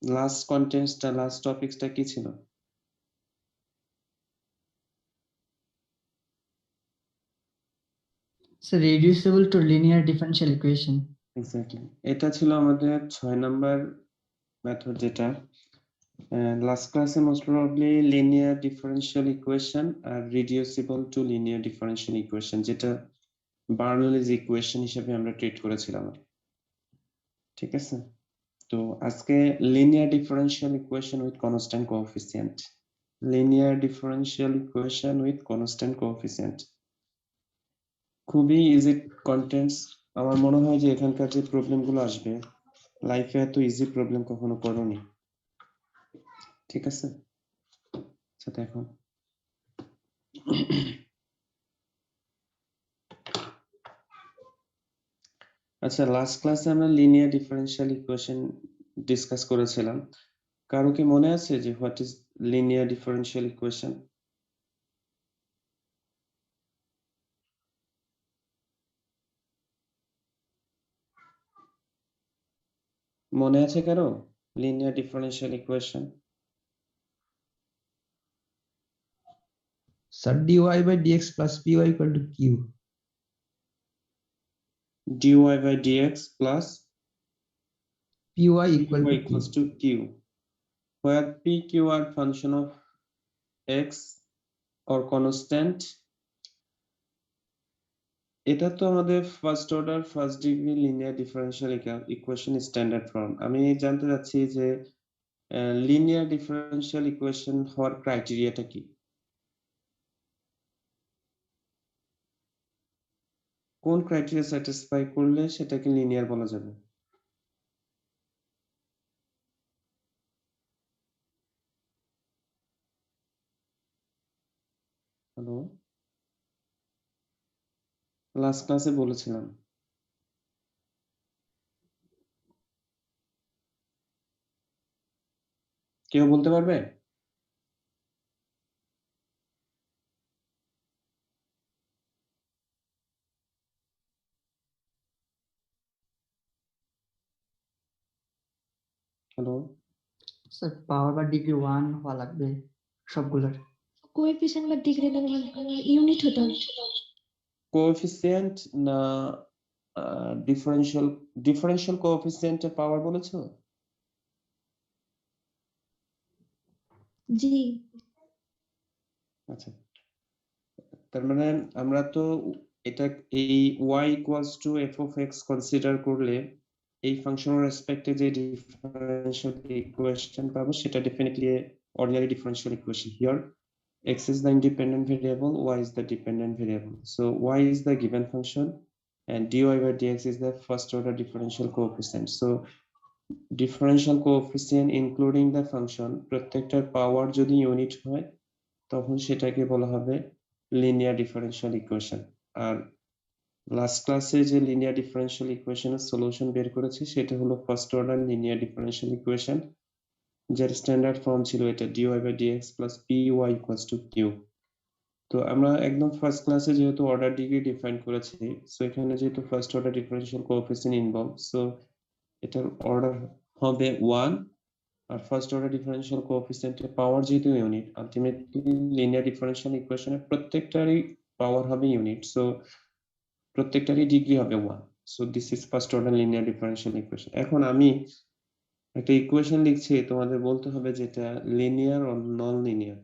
Last কন্টেন্টসটা last টপিকসটা কি ছিল? So reducible to linear differential equation. Exactly, এটা ছিল আমাদের 6 নাম্বার মেথড, যেটা লাস্ট ক্লাসে most probably linear differential equation আর reducible to linear differential equation, যেটা বার্নৌলিজ ইকুয়েশন হিসেবে আমরা ট্রিট করেছিলাম। ঠিক আছে, তো আজকে linear differential equation with constant coefficient, linear differential equation with constant coefficient, খুবই ইজি কন্টেন্টস। আমার মনে হয় যে এখানকার যে প্রবলেম গুলো আসবে, লাইফে এত ইজি প্রবলেম কখনো করোনি। ঠিক আছে, আচ্ছা দেখো, আচ্ছা লাস্ট ক্লাসে আমরা লিনিয়ার ডিফারেনশিয়াল ইকুয়েশন ডিসকাস করেছিলাম। কারো কি মনে আছে যে what is linear differential equation? মনে আছে কারো linear differential equation? Sir, dy by dx plus py equal to q. dy by dx plus Py equal py to q. equals to q, where p, q are function of x or constant. এটা তো আমাদের first order first degree linear differential equation standard form. আমি জানতে চাচ্ছি যে linear differential equation হওয়ার ক্রাইটেরিয়াটা কি? কোন ক্রাইটেরিয়া স্যাটিসফাই করলে সেটাকে লিনিয়ার বলা যাবে? হ্যালো, লাস্ট ক্লাসে বলেছিলাম। কেউ বলতে পারবে? হ্যালো, Sir power বা ডিগ্রি 1 হওয়া লাগবে সবগুলোর। কোএফিসিয়েন্ট বা ডিগ্রি ইউনিট হতে হবে। কোএফিসিয়েন্ট না ডিফারেনশিয়াল? ডিফারেনশিয়াল কোএফিসিয়েন্টের পাওয়ার বলেছো? জি, আচ্ছা, তার মানে আমরা তো এটা এই y equals two f of x consider করলে এই ফাংশনের রেসপেক্টে যে ডিফারেনশিয়াল ইকুয়েশন পাবো সেটা definitely ordinary differential equation. Here x is the independent variable, y is the dependent variable, so y is the given function and dy by dx is the first order differential coefficient. So differential coefficient including the function প্রত্যেকটার পাওয়ার যদি unit হয় তখন সেটাকে বলা হবে linear differential equation. আর last ক্লাসে যে linear differential ইকুয়েশনের সলিউশন বের করেছি সেটা হলো first order linear differential equation, যার স্ট্যান্ডার্ড ফর্ম ছিল এটা dy by dx plus py equals to q। তো আমরা একদম ফার্স্ট ক্লাসে যেহেতু অর্ডার ডিগ্রি ডিফাইন করেছি, সো এখানে যেহেতু first order differential coefficient involve, so এটার অর্ডার হবে 1। আর ফার্স্ট অর্ডার ডিফারেনশিয়াল কোএফিসিয়েন্টের পাওয়ার যেহেতু ইউনিট, আলটিমেটলি লিনিয়ার ডিফারেনশিয়াল ইকুয়েশনের প্রত্যেকটারই পাওয়ার হবে ইউনিট, সো প্রত্যেকটারই ডিগ্রি হবে 1। So this is first order linear differential equation. এখন আমি একটা ইকুয়েশন লিখছি, তোমাদের বলতে হবে যেটা লিনিয়ার অর নন লিনিয়ার।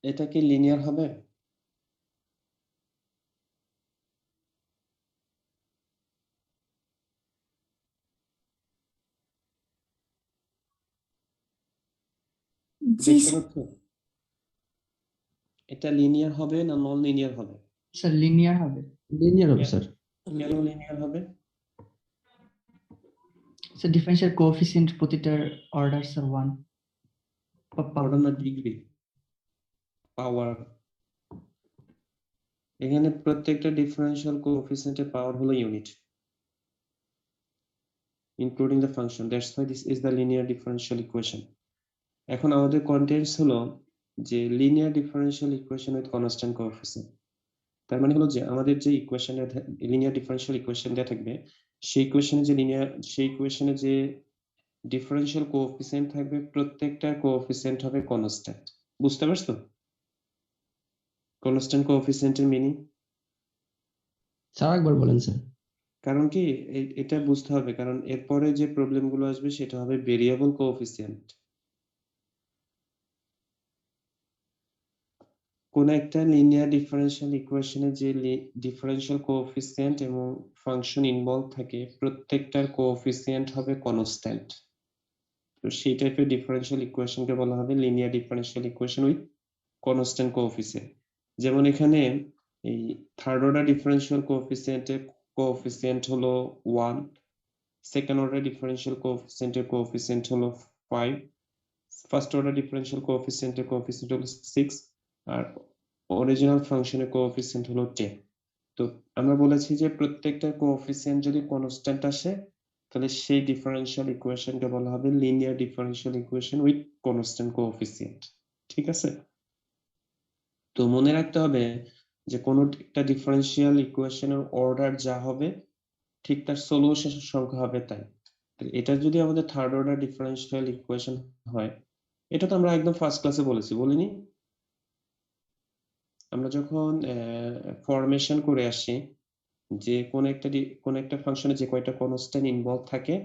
এটা কি লিনিয়ার হবে? জি দেখতে পাচ্ছ এটা লিনিয়ার হবে না নন লিনিয়ার হবে? স্যার লিনিয়ার হবে। Linear হবে স্যার। কেন লিনিয়ার হবে? স্যার ডিফারেনশিয়াল কোএফিসিয়েন্ট প্রতিটার অর্ডার স্যার 1 অর্ডার না ডিগ্রি, পাওয়ার। এখানে প্রত্যেকটা ডিফারেনশিয়াল কোএফিসিয়েন্টের পাওয়ার হলো unit, including the function. That's why this is the linear differential equation. এখন আমাদের কন্টেন্টস হলো যে linear differential equation with constant coefficient. তার মানে হলো যে আমাদের যে ইকুয়েশনে লিনিয়ার ডিফারেনশিয়াল ইকুয়েশন দেওয়া থাকবে, সেই ইকুয়েশনে যে ডিফারেনশিয়াল কোএফিসিয়েন্ট থাকবে প্রত্যেকটার কোএফিসিয়েন্ট হবে কনস্ট্যান্ট। বুঝতে পারছো কনস্ট্যান্ট কোএফিসিয়েন্টের মিনিং? স্যার একবার বলেন স্যার। কারণ কি এটা বুঝতে হবে, কারণ এরপরে যে প্রবলেমগুলো আসবে সেটা হবে ভেরিয়েবল কোএফিসিয়েন্ট। কোন একটা লিনিয়ার ডিফারেনশিয়াল ইকুয়েশনে যে ডিফারেনশিয়াল কোএফিসিয়েন্ট এবং ফাংশন ইনভলভ থাকে প্রত্যেকটার কোএফিসিয়েন্ট হবে কনস্ট্যান্ট। তো সেই টাইপের ডিফারেনশিয়াল ইকুয়েশনকে বলা হবে linear differential equation with constant coefficient. যেমন এখানে এই থার্ড অর্ডার ডিফারেনশিয়াল কোএফিসিয়েন্ট হলো 1, সেকেন্ড অর্ডার ডিফারেনশিয়াল কোএফিসিয়েন্ট হলো 5, ফার্স্ট অর্ডার ডিফারেনশিয়াল কোএফিসিয়েন্ট হলো 6, আর অরিজিনাল ফাংশনের কোএফিসিয়েন্ট হলো 10। তো আমরা বলেছি যে প্রত্যেকটা কোএফিসিয়েন্ট যদি কনস্ট্যান্ট আসে তাহলে সেই ডিফারেনশিয়াল ইকুয়েশনকে বলা হবে linear differential equation with constant coefficient. ঠিক আছে? তো মনে রাখতে হবে যে কোনো একটা ডিফারেনশিয়াল ইকুয়েশনের অর্ডার যা হবে ঠিক তার সলিউশনের সংখ্যা হবে তাই। এটা যদি আমাদের থার্ড অর্ডার ডিফারেনশিয়াল ইকুয়েশন হয়, এটা তো আমরা একদম ফার্স্ট ক্লাসে বলেছি, বলিনি? আমরা যখন ফরমেশন করে আসি যে কোন একটা ফাংশনে যে কয়টা কনস্ট্যান্ট ইনভলভ থাকে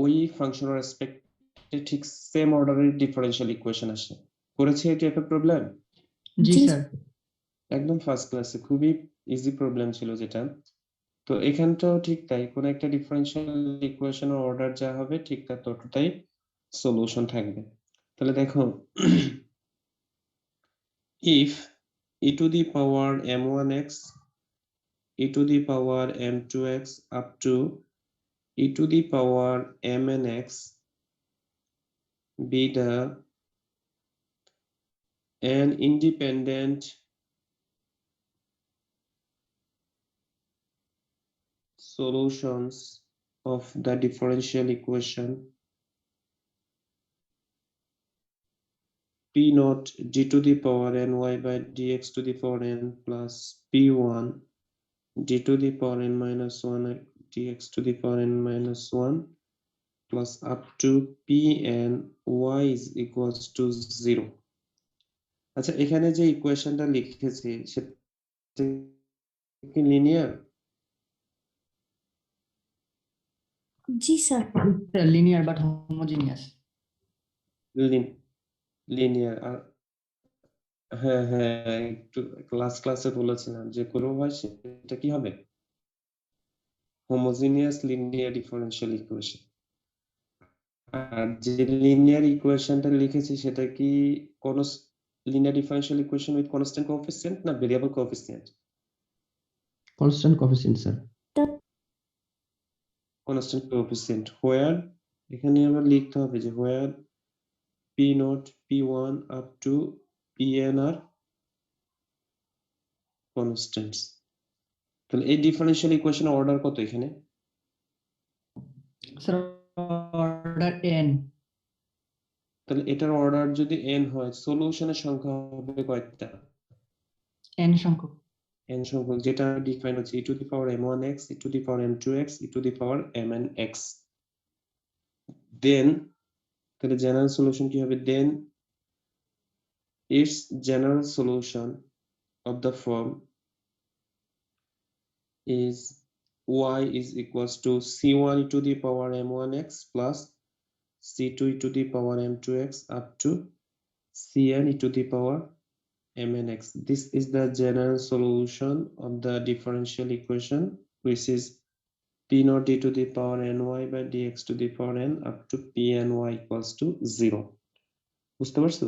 ওই ফাংশনের রেসপেক্টে ঠিক সেম অর্ডারের ডিফারেনশিয়াল ইকুয়েশন আসে। করেছে এটা একটা প্রবলেম? জি জি স্যার। একদম ফার্স্ট ক্লাসে খুবই ইজি প্রবলেম ছিল যেটা। তো এখানটাও ঠিক তাই, কোন একটা ডিফারেনশিয়াল ইকুয়েশনের অর্ডার যা হবে ঠিক তার ততটাই সলিউশন থাকবে। তাহলে দেখো if e to the power m1x e to the power m2x up to e to the power mnx be the an independent solutions of the differential equation p naught d to the power ny by dx to the power n plus p1 d to the power n minus 1 dx to the power n minus 1 plus up to pn y is equals to 0. আচ্ছা, এখানে যে ইকুয়েশনটা লিখেছি সেটা কি linear? জি sir. Linear but homogeneous. Linear. আর হ্যাঁ হ্যাঁ, একটু ক্লাসে বলেছিলাম যে কোনো হয় সেটা কি হবে হোমোজিনিয়াস লিনিয়ার ডিফারেনশিয়াল ইকুয়েশন। আর যে লিনিয়ার ইকুয়েশনটা লিখেছি সেটা কি কোন linear differential equation with constant coefficient না variable coefficient? Constant coefficient sir. Constant coefficient where, এখানে আমরা লিখতে হবে যে হোয়ার p naught p1 up to pn are constants। তাহলে এই ডিফারেনশিয়াল ইকুয়েশনের অর্ডার কত এখানে? Sir order n। তাহলে এটার অর্ডার যদি n হয় সলিউশনের সংখ্যা হবে কয়টা? n সংখ্যক। n সংখ্যক, যেটা ডিফাইন হচ্ছে e to the power m1x e to the power m2x e to the power mnx। দেন তাহলে জেনারেল সলিউশন কি হবে? দেন its general solution of the form is y is equals to c1 e to the power m1x plus c2 e to the power m2x up to cn e to the power mnx. This is the general solution of the differential equation, which is p naught d to the power ny by dx to the power n up to pny equals to 0. বুঝতে পারছো?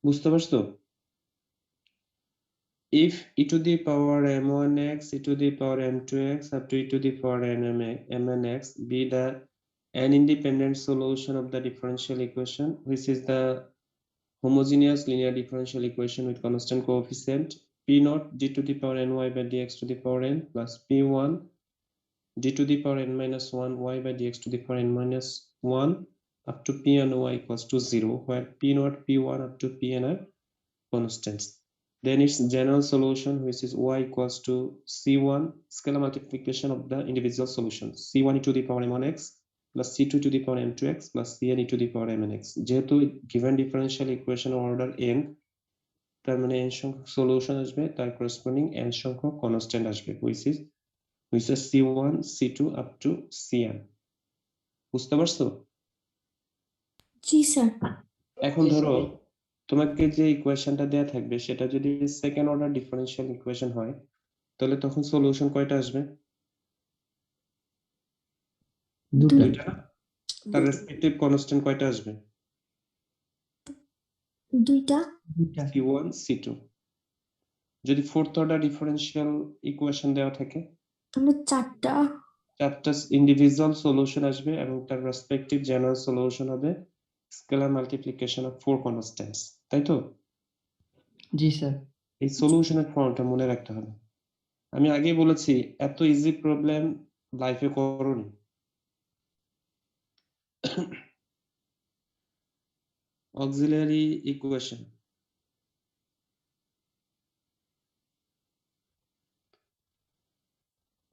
বুঝতে পারছো? if e to the power m1x, e to the power m2x up to e to the power mnx be the an independent solution of the differential equation, which is the homogeneous linear differential equation with constant coefficient p naught d to the power ny by dx to the power n plus p1 d to the power n minus 1 y by dx to the power n minus 1 up to p and y equals to 0, where p naught, p1 up to pn are constants. Then its general solution, which is y equals to c1 scalar multiplication of the individual solutions, c1 e to the power m1x plus c2 to the power m2x plus cn e to the power mnx. যেহেতু given differential equation order n, তার মানে n সংখ্যক solution আসবে, তার corresponding n সংখ্যক constant আসবে, which is c1 c2 up to cn. বুঝতে পারছো? জি স্যার। এখন ধরো তোমাকে যে ইকুয়েশনটা দেয়া থাকবে সেটা যদি সেকেন্ড অর্ডার ডিফারেন্সিয়াল ইকুয়েশন হয়, তাহলে তখন সলিউশন কয়টা আসবে? দুটো। দুইটা না? তার রেসপেক্টিভ কনস্ট্যান্ট কয়টা আসবে? দুইটা। c1 c2। যদি ফোর্থ অর্ডার ডিফারেন্সিয়াল ইকুয়েশন দেওয়া থাকে, তাহলে চারটা। চারটা ইন্ডিভিজুয়াল সলিউশন আসবে এবং তার রেসপেক্টিভ জেনারেল সলিউশন হবে scalar multiplication of four constants, তাই তো? জি স্যার। এই সলিউশনের ফর্মটা মনে রাখতে হবে। আমি আগেই বলেছি এত ইজি প্রবলেম লাইফে করোনি। অক্সিলারি ইকুয়েশন,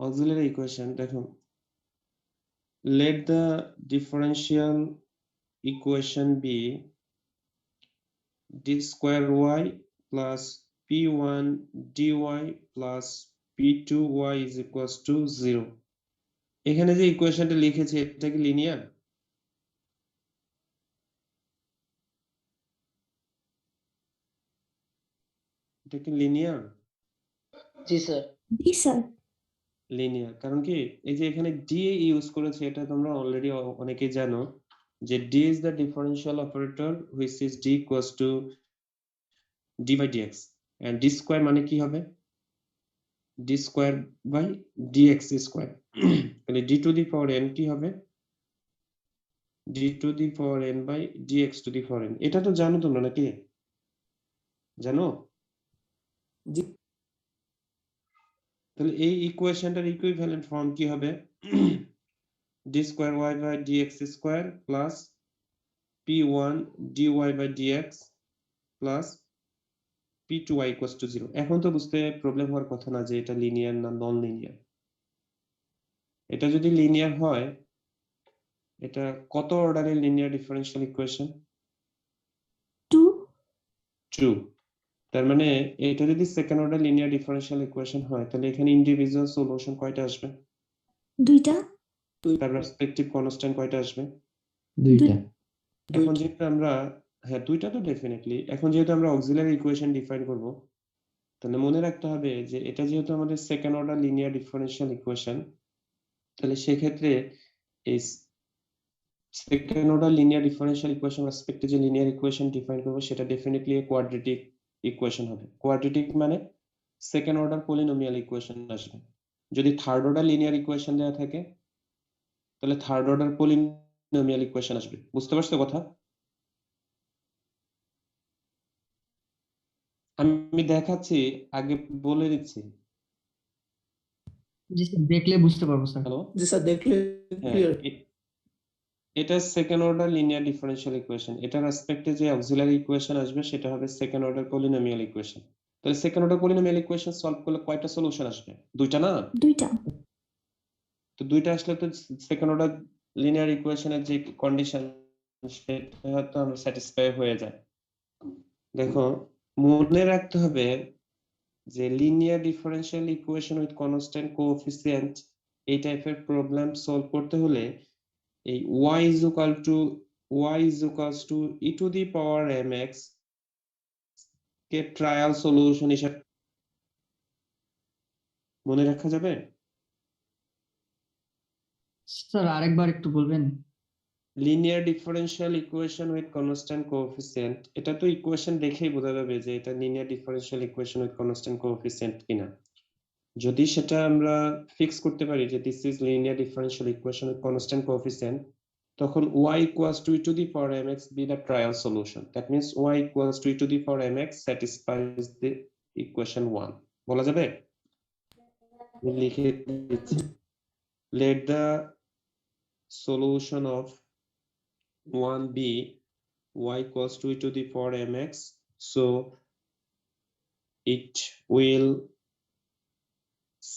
auxiliary equation দেখো, let the differential equation be d square y plus p1 dy plus p2y is equals to 0। এখানে যে ইকুয়েশনটা লিখেছি এটা কি লিনিয়ার? এটা কি লিনিয়ার? জি স্যার। জি স্যার। লিনিয়ার কারণ কি, এই যে এখানে d ইউজ করেছে এটা তোমরা অলরেডি অনেকেই জানো যে d is the differential operator which is d equals to d by dx, and d square মানে কি হবে? d square by dx square। তাহলে d to the power n কি হবে? d to the power n by dx to the power n। এটা তো জানো তোমরা নাকি? জানো? জি। তাহলে এই ইকুয়েশনটার ইকুইভ্যালেন্ট ফর্ম কি হবে? d square y by dx square plus p1 dy by dx plus p2y equals to 0। এখন তো বুঝতে প্রবলেম হওয়ার কথা না যে এটা লিনিয়ার না নন লিনিয়ার। এটা যদি লিনিয়ার হয়, এটা কত অর্ডারের লিনিয়ার ডিফারেন্সিয়াল ইকুয়েশন? 2। তার মানে এটা যদি second order linear differential equation হয়, তাহলে এখানে ইন্ডিভিজুয়াল সলিউশন কয়টা আসবে? দুইটা। তার রেসপেক্টিভ কনস্ট্যান্ট কয়টা আসবে? দুইটা। এখন যেহেতু আমরা, হ্যাঁ দুইটা তো ডেফিনেটলি। এখন যেহেতু আমরা অক্সিলারি ইকুয়েশন ডিফাইন করব, তাহলে মনে রাখতে হবে যে এটা যেহেতু আমাদের second order linear differential equation, তাহলে সেক্ষেত্রে এই second order linear differential equation রেসপেক্টে যে লিনিয়ার ইকুয়েশন ডিফাইন করব সেটা ডেফিনেটলি কোয়াড্রেটিক ইকুয়েশন হবে। কোয়াড্রেটিক মানে সেকেন্ড অর্ডার পলিনোমিয়াল ইকুয়েশন আসবে। যদি থার্ড অর্ডার লিনিয়ার ইকুয়েশন দেওয়া থাকে, তাহলে থার্ড অর্ডার পলিনোমিয়াল ইকুয়েশন আসবে। বুঝতে পারছো কথা? আমি দেখাচ্ছি, আগে বলে দিচ্ছি। জি স্যার, দেখলে বুঝতে পারবো স্যার। হ্যালো, জি স্যার, দেখলে হ্যাঁ ক্লিয়ার। এটা second order linear differential equation. এটা রেসপেক্টে যে অক্সিলারি ইকুয়েশন আসবে সেটা হবে সেকেন্ড অর্ডার পলিনোমিয়াল ইকুয়েশন। তাহলে second order polynomial equation solve করলে কয়টা সলিউশন আসবে? দুইটা না? দুইটা। তো দুইটা আসলে তো সেকেন্ড অর্ডার লিনিয়ার ইকুয়েশনের যে কন্ডিশন সেটা তো আমরা স্যাটিসফাই হয়ে যায়। দেখো, মনে রাখতে হবে যে linear differential equation with constant coefficient এই টাইপের প্রবলেম সলভ করতে হলে এই y is equals to e to the power mx K trial solution হিসেবে মনে রাখা যাবে। স্যার আরেকবার একটু বলবেন? Linear differential equation with constant coefficient, এটা তো ইকুয়েশন দেখেই বোঝা যাবে যে এটা linear differential equation with constant coefficient কিনা। যদি সেটা আমরা ফিক্স করতে পারি যে this is linear differential equation with constant coefficient, তখন y equals to e to the power mx be the trial solution. That means y equals to e to the power mx satisfies the equation 1. বলা যাবে? আমি লিখে দিচ্ছি। Let the solution of 1 be y equals to e to the power mx, so it will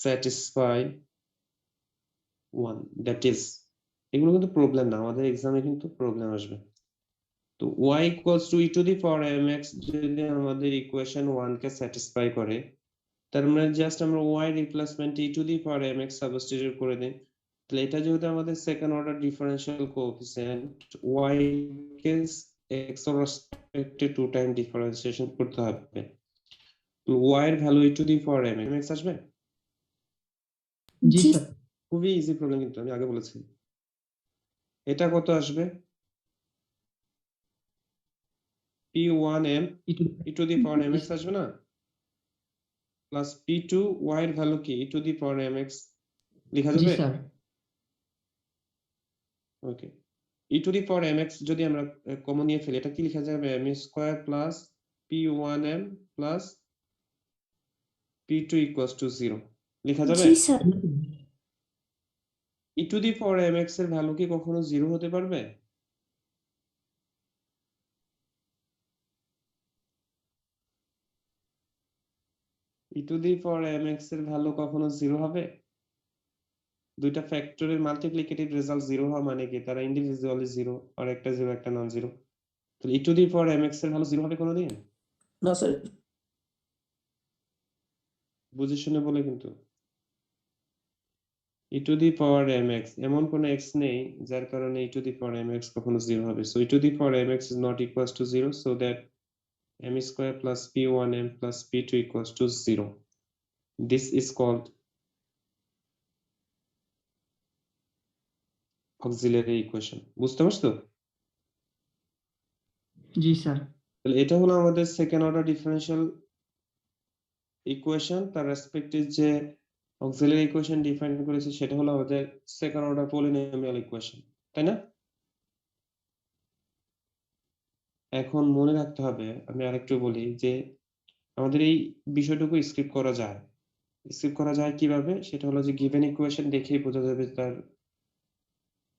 satisfy 1. That is, এগুলো কিন্তু problem না, আমাদের এক্সামে কিন্তু প্রবলেম আসবে। তো y equals to e to the power mx যদি আমাদের ইকুয়েশন 1 কে স্যাটিসফাই করে, তার মানে জাস্ট আমরা y replacement e to the power mx substitute করে দিই, তাহলে এটা যেহেতু আমাদের second order differential coefficient, y কে x এর রেসপেক্টে 2 টাইম ডিফারেন্সিয়েশন করতে হবে, তো y এর value e to the power mx আসবে। জি জি স্যার খুবই ইজি প্রবলেম, কিন্তু আমি আগে বলেছি। এটা কত আসবে? p1m e to the power mx আসবে না, প্লাস p2 y এর ভ্যালু কি e to the power mx লেখা জি যাবে? Sir okay, e to the power mx যদি আমরা কমন নিয়ে ফেলি, এটা কি লেখা যাবে? m square plus p1m plus p2 equals to 0 লেখা যাবে? জি sir e to the power mx এর ভ্যালু কি কখনো 0 হতে পারবে? e to the power mx এর ভ্যালু কখনো 0 হবে? দুইটা ফ্যাক্টরের মাল্টিপ্লিকেটিভ রেজাল্ট 0 হওয়া মানে কি তারা ইন্ডিভিজুয়ালি 0, আর একটা 0 একটা নন 0, তাহলে e to the power mx এর ভ্যালু 0 হবে কোনোদিন? না স্যার বুঝে শুনে বলে কিন্তু। e to the power mx এমন কোন x নেই যার কারণে e to the power mx কখনো 0 হবে, so e to the power mx is not equals to 0, so that m square plus p1m plus p2 equals to 0. This is called auxiliary equation. বুঝতে পারছো? জি sir তাহলে এটা হলো আমাদের second order differential equation, তার রেসপেক্টিভ যে auxiliary equation define করেছে সেটা হলো আমাদের সেকেন্ড অর্ডার পলিনোমিয়াল ইকুয়েশন, তাই না? এখন মনে রাখতে হবে, আমি আরেকটু বলি যে আমাদের এই বিষয়টুকু স্কিপ করা যায়। স্কিপ করা যায় কিভাবে? সেটা হলো যে গিভেন ইকুয়েশন দেখেই বোঝা যাবে তার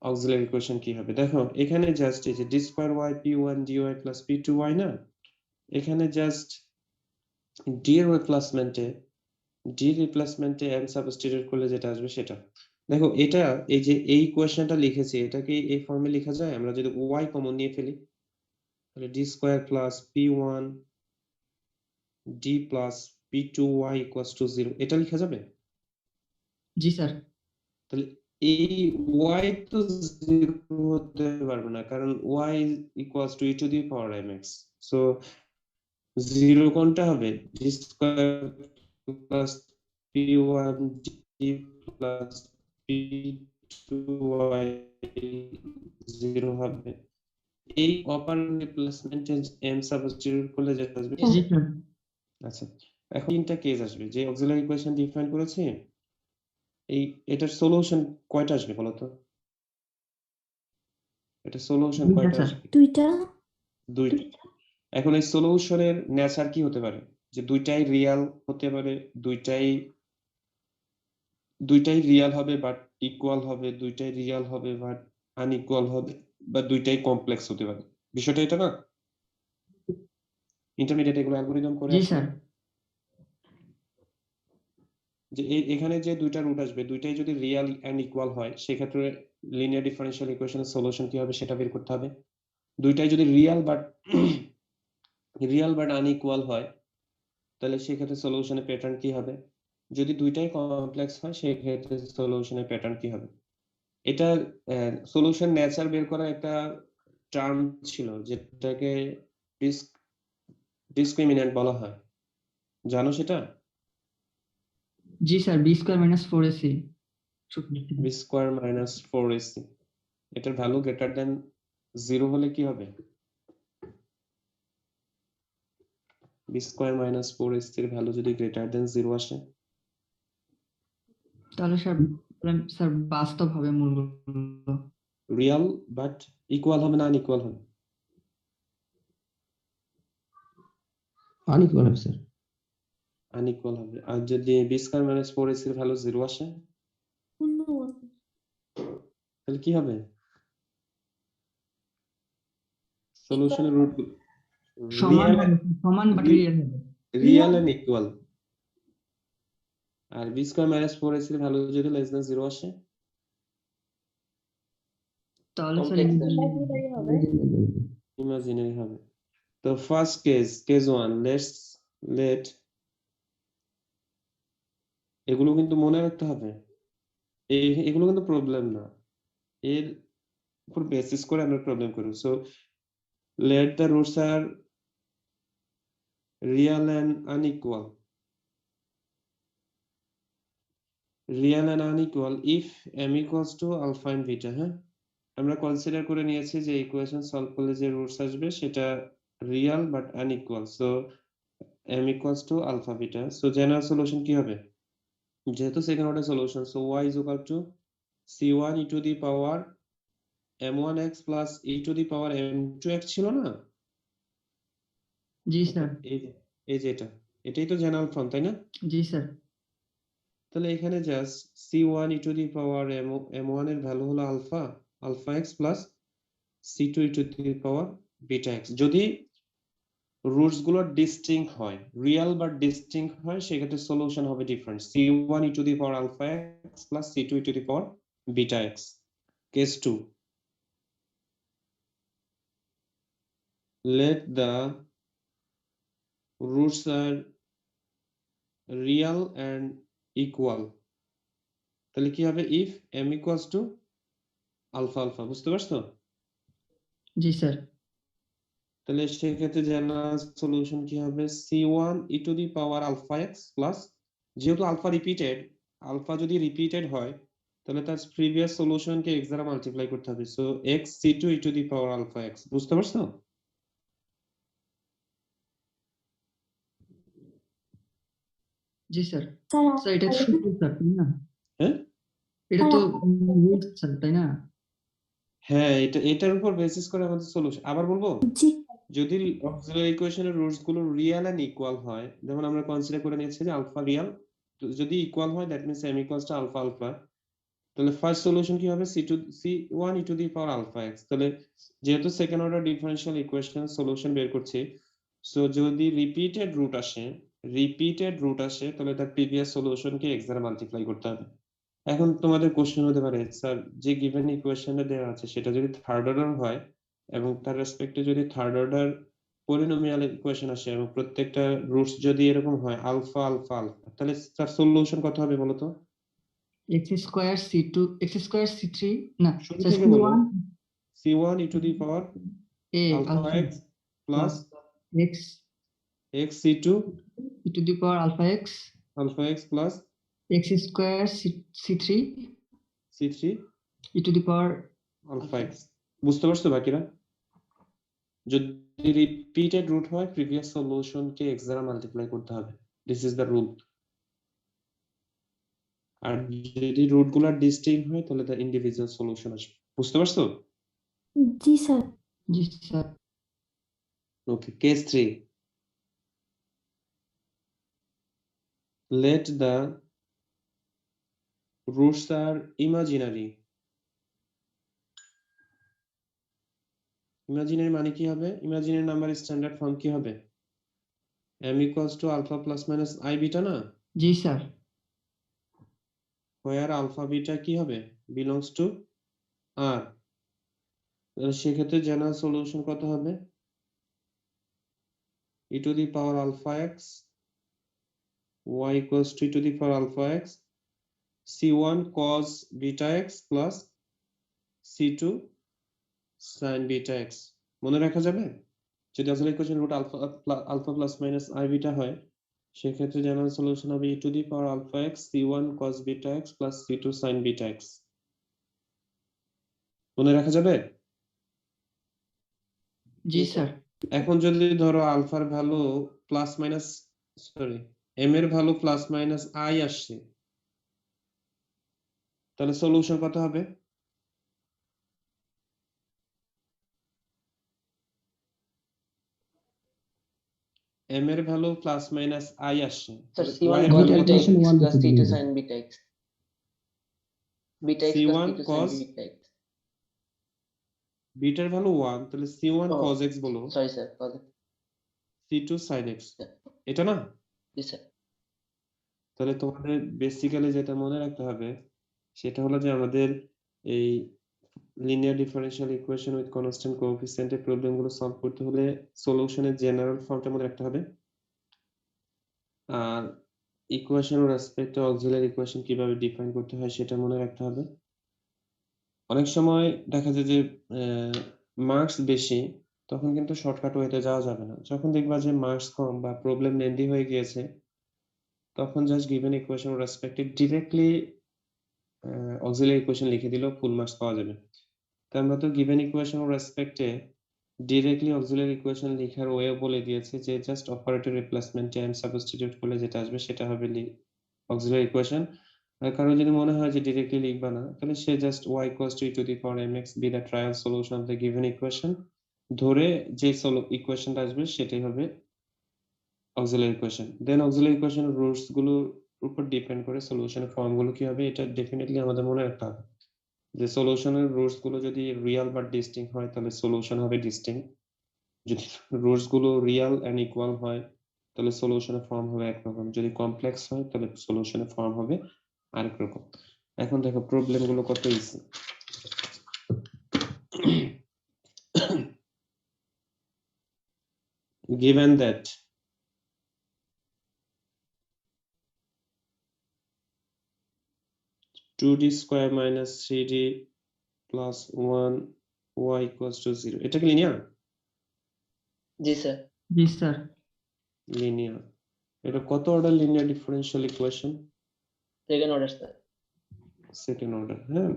অক্সিলারি ইকুয়েশন কি হবে। দেখো এখানে জাস্ট এই যে d square y p1 dy plus p2y না, এখানে জাস্ট d এর রিপ্লেসমেন্টে m সাবস্টিটিউট করলে যেটা আসবে সেটা। দেখো এটা এই যে এই ইকুয়েশনটা লিখেছি, এটাকে এই ফর্মে লেখা যায়। আমরা যদি y কমন নিয়ে ফেলি তাহলে d square plus p1 d plus p2y equals to 0 এটা লেখা যাবে? জি স্যার তাহলে এই y তো 0 হতে পারবে না, কারণ y equals two e to the power mx, so 0 কোনটা হবে? d square plus p1 d plus p2y 0 হবে। এই অপার রিপ্লেসমেন্টে m সাবস্টিটিউট করলে যেটা আসবে। জি স্যার আচ্ছা, এখন তিনটা কেস আসবে যে অক্সিলারি ইকুয়েশন ডিফাইন করেছি, এটার সলিউশন কয়টা আসবে বলতো? এটা সলিউশন দুইটা কয়টা স্যার আসবে? দুইটা দুইটা। এখন এই সলিউশনের নেচার কি হতে পারে? যে দুইটাই রিয়াল হতে পারে, দুইটাই রিয়াল হবে বাট ইকুয়াল হবে, দুইটাই রিয়াল হবে বাট আনইকুয়াল হবে, বা দুইটাই কমপ্লেক্স হতে পারে। বিষয়টা এটা না? ইন্টারমিডিয়েট এগুলো অ্যালগরিদম করে জি আসে স্যার যে এখানে যে দুইটা রুট আসবে, দুইটাই যদি রিয়াল এন্ড ইকুয়াল হয়, সেক্ষেত্রে লিনিয়ার ডিফারেনশিয়াল ইকুয়েশনের সলিউশন কি হবে সেটা বের করতে হবে। দুইটাই যদি রিয়াল বাট আনইকুয়াল হয়, তাহলে সেক্ষেত্রে সলিউশনের প্যাটার্ন কি হবে? যদি দুইটাই কমপ্লেক্স হয় সেক্ষেত্রে সলিউশনের প্যাটার্ন কি হবে? এটা সলিউশন নেচার বের করা একটা টার্ম ছিল যেটাকে ডিসক্রিমিন্যান্ট বলা হয়, জানো সেটা? জি sir B square minus 4ac b square minus 4ac, এটার ভ্যালু গ্রেটার দেন 0 হলে কি হবে? b স্কয়ার মাইনাস 4ac এর ভ্যালু যদি গ্রেটার দেন 0 আসে, তাহলে স্যার বাস্তব হবে মূলগুলো। রিয়াল বাট ইকুয়াল হবে না আনইকুয়াল হবে? আনইকুয়াল হবে স্যার। আনইকুয়াল হবে। আর যদি b স্কয়ার মাইনাস 4ac এর ভ্যালু 0 আসে, উন্নয়ন। তাহলে কি হবে? সলিউশনের রুট সমান সমান বাট রিয়েল হবে। Real and equal. আর b স্কয়ার মাইনাস 4ac এর ভ্যালু যদি লেস দেন 0 আসে, তাহলে স্যার Complex, sir. ইমাজিনারি হবে। ইমাজিনারি হবে। তো ফার্স্ট কেস 1, লেট এগুলো কিন্তু মনে রাখতে হবে, এগুলো কিন্তু প্রবলেম না, এর উপর বেসিস করে আমরা প্রবলেম করব। So let the roots are real and unequal if m equals to alpha and beta। হ্যাঁ, আমরা কনসিডার করে নিয়েছি যে ইকুয়েশন সলভ করলে যে রুটস আসবে সেটা real but unequal. So m equals to alpha beta। So general solution কি হবে? যেহেতু second order solution, so y is equal to c1 e to the power m1x plus e to the power m2x ছিল না? জি sir. এই যে এটাই তো জেনারেল ফর্ম, তাই না? জি স্যার। তাহলে এখানে just c1 e to the power m1 এর ভ্যালু হলো alpha x plus c2 e to the power beta x। যদি রুটস গুলো ডিস্টিংক্ট হয়, রিয়েল বা ডিস্টিংক্ট হয়, সেক্ষেত্রে সলিউশন হবে different, c1 e to the power alpha x plus c2 e to the power beta x। Case 2, let the roots are real and equal। তাহলে কি হবে? if m equals to alpha alpha। বুঝতে পারছো? জি sir. তাহলে সেক্ষেত্রে general solution কি হবে? c1 e to the power alpha x plus, যেহেতু আলফা যদি রিপিটেড হয় তাহলে তার প্রিভিয়াস সলিউশনকে x দ্বারা মাল্টিপ্লাই করতে হবে। So x c2 e to the power alpha x। বুঝতে পারছো? জি স্যার। স্যার স্যার এটা তো সূত্র স্যার, তাই না? হ্যাঁ এটা তো রুট স্যার, তাই না? হ্যাঁ, এটার উপর বেসিস করে আমাদের সলিউশন। আবার বলবো, জি যদি অক্সিলারি ইকুয়েশনের রুটস গুলো রিয়েল এন্ড ইকুয়াল হয়, যেমন আমরা কনসিডার করে নিয়েছি যে আলফা রিয়েল, যদি ইকুয়াল হয় that means m equals to alpha alpha, তাহলে ফার্স্ট সলিউশন কি হবে? c1 e to the power alpha x। তাহলে যেহেতু second order differential equation solution বের করছি, সো যদি রিপিটেড রুট আসে তাহলে তার প্রিভিয়াস সলিউশনকে x দ্বারা মাল্টিপ্লাই করতে হবে। এখন তোমাদের কোশ্চেন হতে পারে, স্যার যে গিভেন ইকুয়েশনে দেওয়া আছে সেটা যদি থার্ড অর্ডার হয় এবং তার রেসপেক্টে যদি থার্ড অর্ডার পলিনোমিয়াল ইকুয়েশন আসে এবং প্রত্যেকটা রুটস যদি এরকম হয় আলফা আলফা আলফা, তাহলে তার সলিউশন কত হবে বলো তো? x square c2 x square c3 না শুরু স্যার থেকে বলো। c1 c1 e to the power a alpha alpha x plus x x c2 e to the power alpha x plus x square c3 c3 e to the power alpha x। বুঝতে পারছো বাকিরা? যদি repeated root হয় previous সলিউশনকে x দ্বারা multiply করতে হবে, this is the rule. আর যদি root গুলা ডিস্টিংক্ট হয় তাহলে তার ইন্ডিভিজুয়াল সলিউশন আসবে। বুঝতে পারছো? জি স্যার। জি sir. Okay, case 3, let the roots are imaginary। Imaginary মানে কি হবে? ইমাজিনারি নাম্বার স্ট্যান্ডার্ড ফর্ম কি হবে? m equals to alpha plus minus I beta না? জি স্যার। where alpha beta কি হবে? belongs to R। তাহলে সেক্ষেত্রে জেনারেল সলিউশন কত হবে? e to the power alpha x y equals to e to the power alpha x c1 cos beta x plus c2 sin beta x। মনে রাখা যাবে? যদি আসলে equation root alpha plus minus i beta হয়, সেক্ষেত্রে general solution হবে e to the power alpha x c1 cos beta x plus c2 sin beta x। মনে রাখা যাবে? জি জি, স্যার। এখন যদি ধরো আলফার value plus minus sorry M এর ভ্যালু প্লাস মাইনাস আই আসছে, তাহলে সলিউশন কত হবে? এম এর ভ্যালু প্লাস মাইনাস আই আসছে, স্যার তাহলে C1 y এর cos ভ্যালু beta কত definition x one plus লিখে T2 দিলেই sin beta x. Beta x plus C1 T2 sin cos beta x. Bitter value 1, তাহলে C1 Oh, cos x বলো, sorry sir, cos x. C2 sin x, Yeah. এটা না? Yes sir. তাহলে তোমাদের basically যেটা মনে রাখতে হবে সেটা হলো যে আমাদের এই linear differential equation with constant কোএফিসিয়েন্টের প্রবলেমগুলো সলভ করতে হলে সলিউশনের জেনারেল ফর্মটা মনে রাখতে হবে, আর ইকুয়েশন রেসপেক্টে অক্সিলারি ইকুয়েশন কিভাবে ডিফাইন করতে হয় সেটা মনে রাখতে হবে। অনেক সময় দেখা যায় যে মার্কস বেশি, তখন কিন্তু শর্টকাট ওয়েতে যাওয়া যাবে না। যখন দেখবা যে মার্কস কম বা প্রবলেম লেন্দি হয়ে গিয়েছে, তখন জাস্ট গিভেন ইকুয়েশন রেসপেক্টে ডিরেক্টলি অক্সিলারি ইকুয়েশন লিখে দিলেও ফুল মার্কস পাওয়া যাবে। তো আমরা তো গিভেন ইকুয়েশন রেসপেক্টে ডিরেক্টলি অক্সিলারি ইকুয়েশন লেখার ওয়ে বলে দিয়েছি যে just operator replacement time substitute করলে যেটা আসবে সেটা হবে অক্সিলারি ইকুয়েশন। আর কারো যদি মনে হয় যে ডিরেক্টলি লিখবা না, তাহলে সে just y equals to e to the power mx be the trial solution of the given equation ধরে যে ইকুয়েশনটা আসবে সেটাই হবে অক্সিলারি ইকুয়েশন। দেন অক্সিলারি ইকুয়েশনের রুটস গুলোর উপর ডিপেন্ড করে সলিউশনের ফর্ম গুলো কি হবে, এটা ডেফিনেটলি আমাদের মনে রাখতে হবে যে সলিউশনের রুটস গুলো যদি রিয়েল বা ডিস্টিংক্ট হয় তাহলে সলিউশন হবে ডিস্টিংক্ট, যদি রুটস গুলো রিয়েল এন্ড ইকুয়াল হয় তাহলে সলিউশনের ফর্ম হবে একরকম, যদি কমপ্লেক্স হয় তাহলে সলিউশনের ফর্ম হবে আরেক রকম। এখন দেখো প্রবলেম গুলো কত easy. given that two d square minus 3d plus 1 y equals to 0, এটা কি লিনিয়ার? জি স্যার। জি স্যার। লিনিয়ার। এটা কত order linear differential equation? Second order sir. Second order. হ্যাঁ,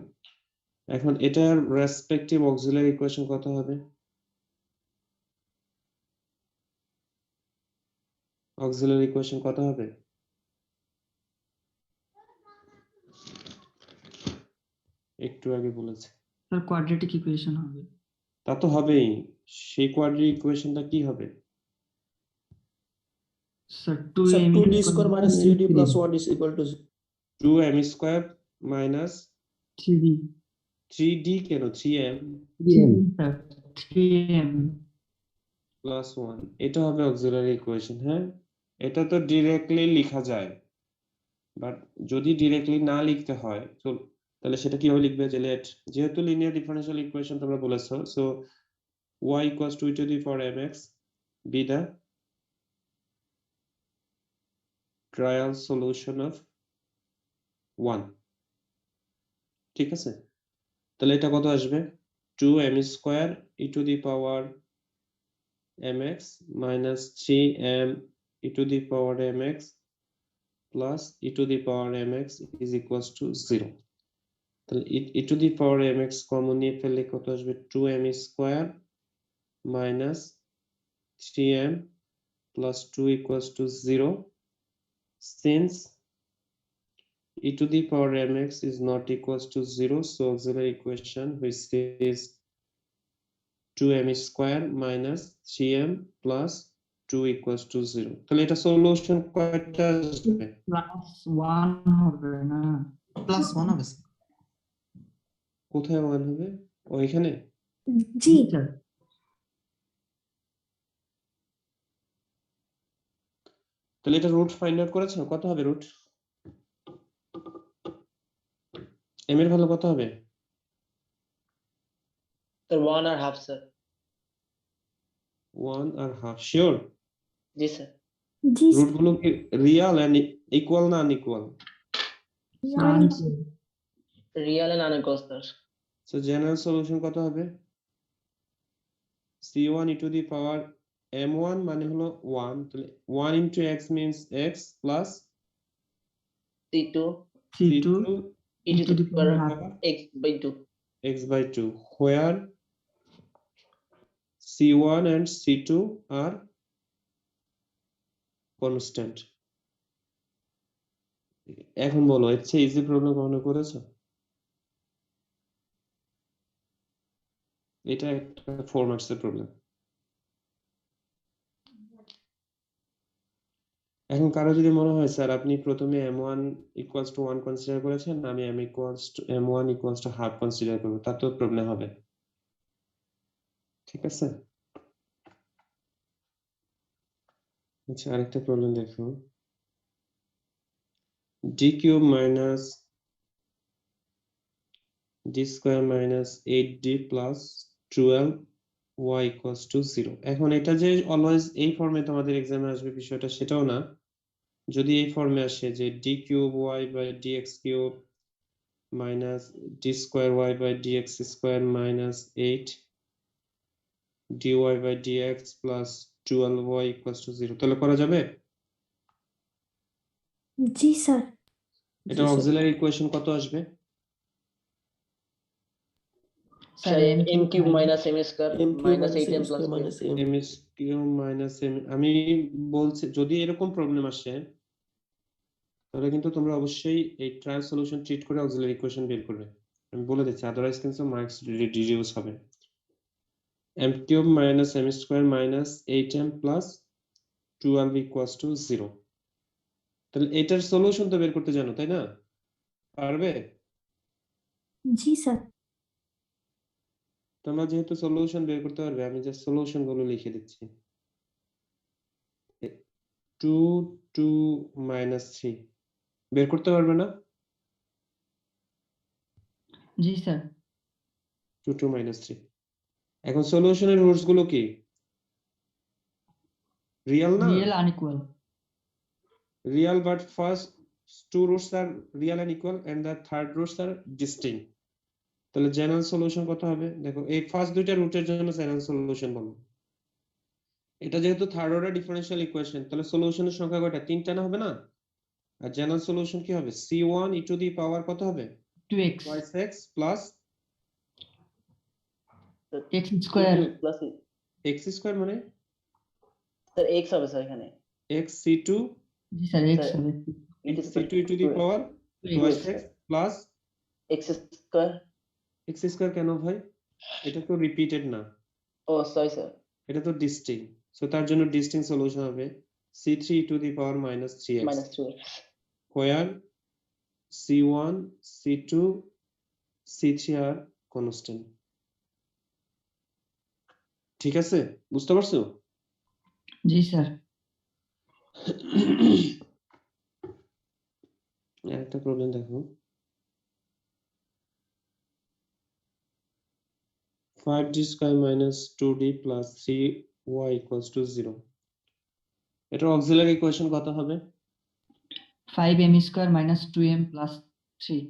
এখন এটার রেসপেক্টিভ অক্সিলারি ইকুয়েশন কত হবে? অক্সিলারি ইকুয়েশন কত হবে? একটু আগে বলেছে। স্যার কোয়াড্রেটিক ইকুয়েশন হবে। তা তো হবেই, সেই কোয়াড্রেটিক ইকুয়েশনটা কি হবে? Sir Sir, 2m 2d square minus 3d plus 1 is equal to 2m square minus 3d 3d কেন 3m 3m sir 3m plus 1, এটা হবে অক্সিলারি ইকুয়েশন। হ্যাঁ, এটা তো ডিরেক্টলি লেখা যায়, বাট যদি ডিরেক্টলি না লিখতে হয় তো তাহলে সেটা কিভাবে লিখবে, যে লেট যেহেতু লিনিয়ার ডিফারেনশিয়াল ইকুয়েশন তোমরা বলেছো, so y equals to e to the power mx be the trial solution of 1, ঠিক আছে? তাহলে এটা কত আসবে? 2m square e to the power mx minus 3m e to the power mx plus e to the power mx is equals to 0। তাহলে e to the power mx common নিয়ে ফেললে কত আসবে? 2m square minus 3m plus 2 equals to 0, since e to the power mx is not equals to 0, so auxiliary equation which is 2m square minus 3m plus 2 equals to 0, তাহলে এটা solution কয়টা আসবে? Plus 1 হবে না? plus 1 হবে sir. কোথায় 1 হবে? ও এখানে। জি স্যার তাহলে এটা রুট ফাইন্ড আউট করেছো, কত হবে রুট? m এর ভ্যালু কত হবে? Sir 1.5 sir. 1.5 শিওর? জি স্যার। জি রুট গুলো কি রিয়েল এন্ড ইকুয়াল না unequal? Real and unequal sir. So general solution কত হবে? c1 e to the power m1 মানে হলো 1, তাহলে 1 into x means x plus C2 c2 e to the power x by 2. x by 2, where C1 and C2 are constant. এখন বলো এর চেয়ে easy problem কখনো করেছো? এটা একটা 4 মার্কসের প্রবলেম। এখন কারো যদি মনে হয় স্যার আপনি প্রথমে m1 equals to 1 কনসিডার করেছেন, আমি m1 equals to half consider করব, তাতেও প্রবলেম হবে। ঠিক আছে, আচ্ছা আরেকটা প্রবলেম দেখো। d cube minus d square minus 8d plus 12y equals to 0। এখন এটা যে অলওয়েজ এই ফর্মে তোমাদের এক্সামে আসবে বিষয়টা সেটাও না। যদি এই ফর্মে আসে যে d cube y by dx cube minus d square y by dx square minus 8 dy by dx plus 12y equals to 0, তাহলে করা যাবে? জি স্যার। এটা অক্সিলারি ইকুয়েশন কত আসবে? Sir m cube minus m square M cube minus minus 8m M plus square 12. minus M. m is cube minus m, আমি বলছি যদি এরকম প্রবলেম আসে তাহলে কিন্তু তোমরা অবশ্যই এই ট্রায়াল সলিউশন ট্রিট করে অক্সিলারি ইকুয়েশন বের করবে, আমি বলে দিচ্ছি, আদারওয়াইজ কিন্তু মার্কস রিডিউস হবে। m cube minus m square minus 8m plus 12 equals to 0, তাহলে এটার সলিউশন তো বের করতে জানো তাই না? পারবে? জি স্যার। তোমরা যেহেতু সলিউশন বের করতে পারবে, আমি জাস্ট সলিউশন গুলো লিখে দিচ্ছি। 2 2 minus 3 বের করতে পারবে না? জি স্যার। 2 2 minus 3। এখন সলিউশনের রুটস গুলো কি? রিয়েল না? Real unequal. Real, but first two roots are real and equal and the third roots are distinct, তাহলে জেনারেল সলিউশন কত হবে? দেখো এই ফার্স্ট দুইটা রুটের জন্য জেনারেল সলিউশন বলবো। এটা যেহেতু থার্ড অর্ডার ডিফারেনশিয়াল ইকুয়েশন, তাহলে সলিউশনের সংখ্যা কয়টা? 3টা না হবে না? আর জেনারেল সলিউশন কি হবে? c1 e to the power কত হবে? 2x twice x plus x square plus x square মানে স্যার x হবে স্যার এখানে। x c2 জি স্যার x স্যার, হবে c2 e to the power twice x plus x square। x square কেন ভাই? এটা তো রিপিটেড না, ও সরি স্যার। এটা তো ডিস্টিংক্ট, সো তার জন্য ডিস্টিংক্ট সলিউশন হবে c3 to the power minus 3x minus 2x where c1 c2 c3 are constant। ঠিক আছে, বুঝতে পারছো? জি স্যার। একটা প্রবলেম দেখো। 5d square minus 2d plus 3y equals to 0, এটা অক্সিলারি ইকুয়েশন কত হবে? 5m square minus 2m plus 3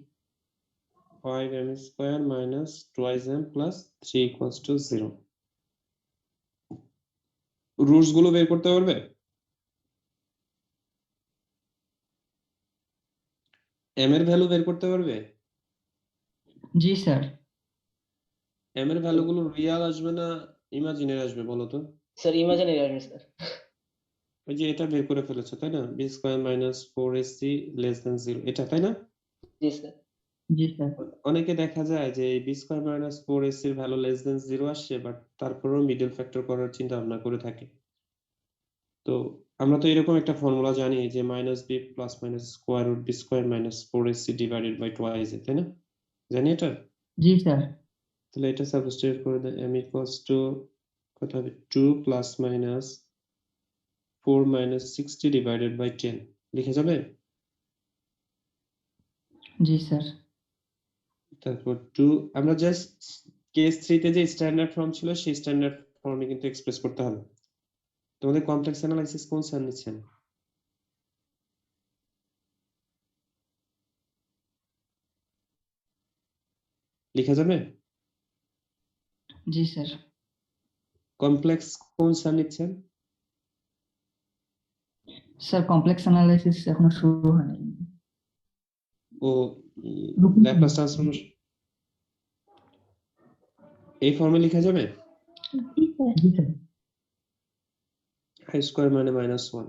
5m square minus twice m plus 3 equals to 0। Roots গুলো বের করতে পারবে? m এর ভ্যালু বের করতে পারবে? জি স্যার। m এর ভ্যালু গুলো রিয়েল আসবে না ইমাজিনারি আসবে বলো তো? স্যার ইমাজিনারি আসবে স্যার। ওই যে এটা বের করে ফেলেছো তাই না, b square minus 4ac less than 0, এটা তাই না? জি স্যার। জি স্যার। অনেকে দেখা যায় যে b square minus 4ac এর ভ্যালু less than 0 আসছে, বাট তারপরেও মিডল ফ্যাক্টর করার চিন্তা ভাবনা করে থাকে। তো আমরা তো এরকম একটা ফর্মুলা জানি যে minus b plus minus square root b square minus 4ac divided by twice a, তাই না? জানি এটা? জি স্যার। তাহলে এটা সাবস্টিটিউট করে দেন, m equals to কত হবে? 2 plus minus 4 minus 60 divided by 10 লিখে যাবে? জি স্যার। তারপর 2 আমরা জাস্ট কেস 3 তে যে স্ট্যান্ডার্ড ফর্ম ছিল সেই স্ট্যান্ডার্ড ফর্মে কিন্তু এক্সপ্রেস করতে হবে। তোমাদের কমপ্লেক্স অ্যানালাইসিস কোন স্যার নিচ্ছেন? লিখা যাবে? জি স্যার। কমপ্লেক্স কোন স্যার নিচ্ছেন? স্যার কমপ্লেক্স অ্যানালাইসিস এখনো শুরু হয়নি। ও ল্যাপ্লাস ট্রান্সফর্ম এই ফর্মে লিখা যাবে? জি স্যার। জি স্যার। I square মানে -1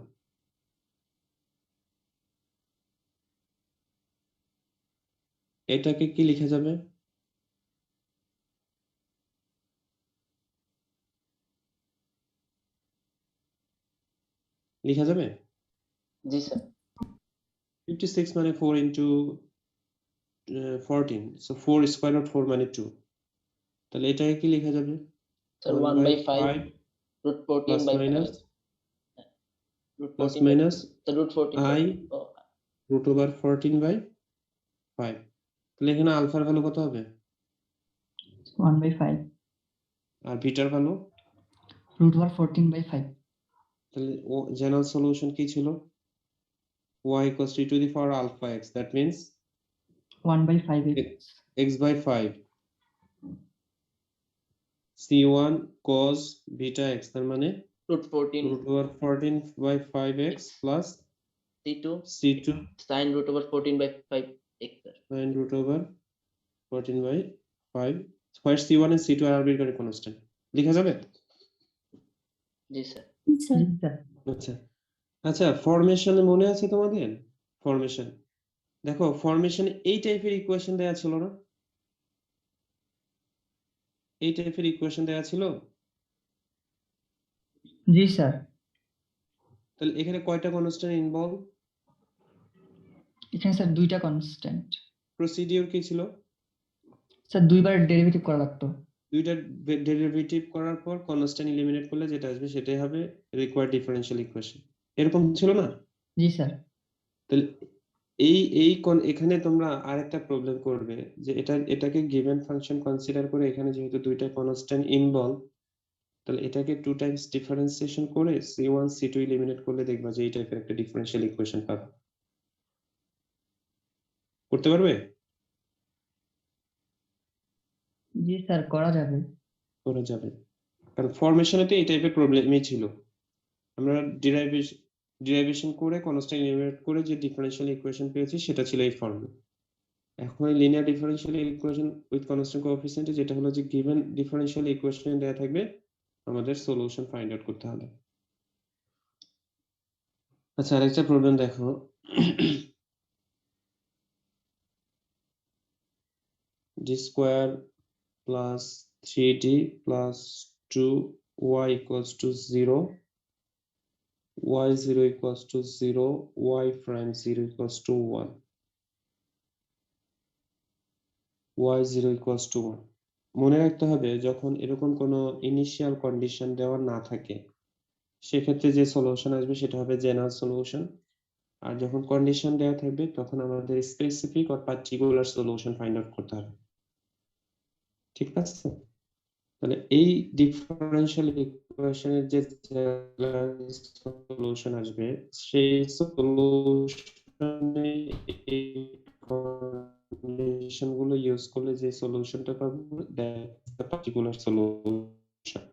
এটাকে কি লেখা যাবে? লেখা যাবে? জি স্যার। 56 মানে 4 into 14, so 4 square root 4 মানে 2, তাহলে এটাকে কি লেখা যাবে? Sir 1 1 by by 5 5 root 14 plus by 5 minus root plus 14 by minus the root 14 by I 5. Oh, root over 14 by 5, তাহলে এখানে আলফার ভ্যালু কত হবে 1/5 আর বিটার ভ্যালু? √14/5 তাহলে জেনারেল সলিউশন কি ছিল? y equals to e to the power alpha x, that means 1/5x x by 5 c1 cos beta x, তার মানে root 14 root over 14 by 5x plus c2 c2 sin root over 14 by 5x sir. sin root over 14 by 5, where c1 and c2 are arbitrary constant, লেখা যাবে? জি sir. জি sir. জি sir. আচ্ছা আচ্ছা, ফরমেশনে মনে আছে তোমাদের? ফরমেশন দেখো, ফরমেশনে এই টাইপের ইকুয়েশন দেয়া ছিল না? এই টাইপের ইকুয়েশন দেয়া ছিল। জি স্যার। তাহলে এখানে কয়টা কনস্ট্যান্ট ইনভলভ? এখানে স্যার 2টা কনস্ট্যান্ট। প্রসিডিউর কি ছিল? স্যার 2বার ডেরিভেটিভ করা লাগতো। দুইটা ডেরিভেটিভ করার পর কনস্ট্যান্ট এলিমিনেট করলে যেটা আসবে সেটাই হবে রিকোয়ার্ড ডিফারেনশিয়াল ইকুয়েশন, এরকম ছিল না? জি স্যার। তাহলে এখানে তোমরা আরেকটা প্রবলেম করবে যে এটাকে গিভেন ফাংশন কনসিডার করে এখানে যেহেতু দুইটা কনস্ট্যান্ট ইনভলভ, তাহলে এটাকে 2 টাইমস ডিফারেন্সিয়েশন করে c1 c2 এলিমিনেট করলে দেখবা যে এই টাইপের একটা ডিফারেনশিয়াল ইকুয়েশন পাবে। করতে পারবে? জি স্যার, করা যাবে। করা যাবে, কারণ ফরমেশনেতে এই টাইপের প্রবলেমই ছিল। আমরা ডিরাইভেশন করে কনস্ট্যান্ট এলিমিনেট করে যে ডিফারেনশিয়াল ইকুয়েশন পেয়েছি সেটা ছিল এই ফর্মে। এখন linear differential equation with constant coefficient, যেটা হলো যে গিভেন ডিফারেনশিয়াল ইকুয়েশন দেয়া থাকবে, আমাদের সলিউশন ফাইন্ড আউট করতে হবে। আচ্ছা, আরেকটা প্রবলেম দেখো। d square plus 3d plus 2y equals to 0, y0 equals to 0, y prime 0 equals to 1, y0 equals to 1। মনে রাখতে হবে যখন এরকম কোনো ইনিশিয়াল কন্ডিশন দেওয়া না থাকে সেক্ষেত্রে যে সলিউশন আসবে সেটা হবে জেনারেল সলিউশন, আর যখন কন্ডিশন দেওয়া থাকবে তখন আমাদের specific or particular solution find out করতে হবে। ঠিক আছে? তাহলে এই ডিফারেনশিয়াল ইকুয়েশনের যে সলিউশন আসবে সেই সলিউশনে এই কন্ডিশন গুলো ইউজ করলে যে সলিউশনটা পাবো দ্যাটস দ্য পার্টিকুলার সলিউশন।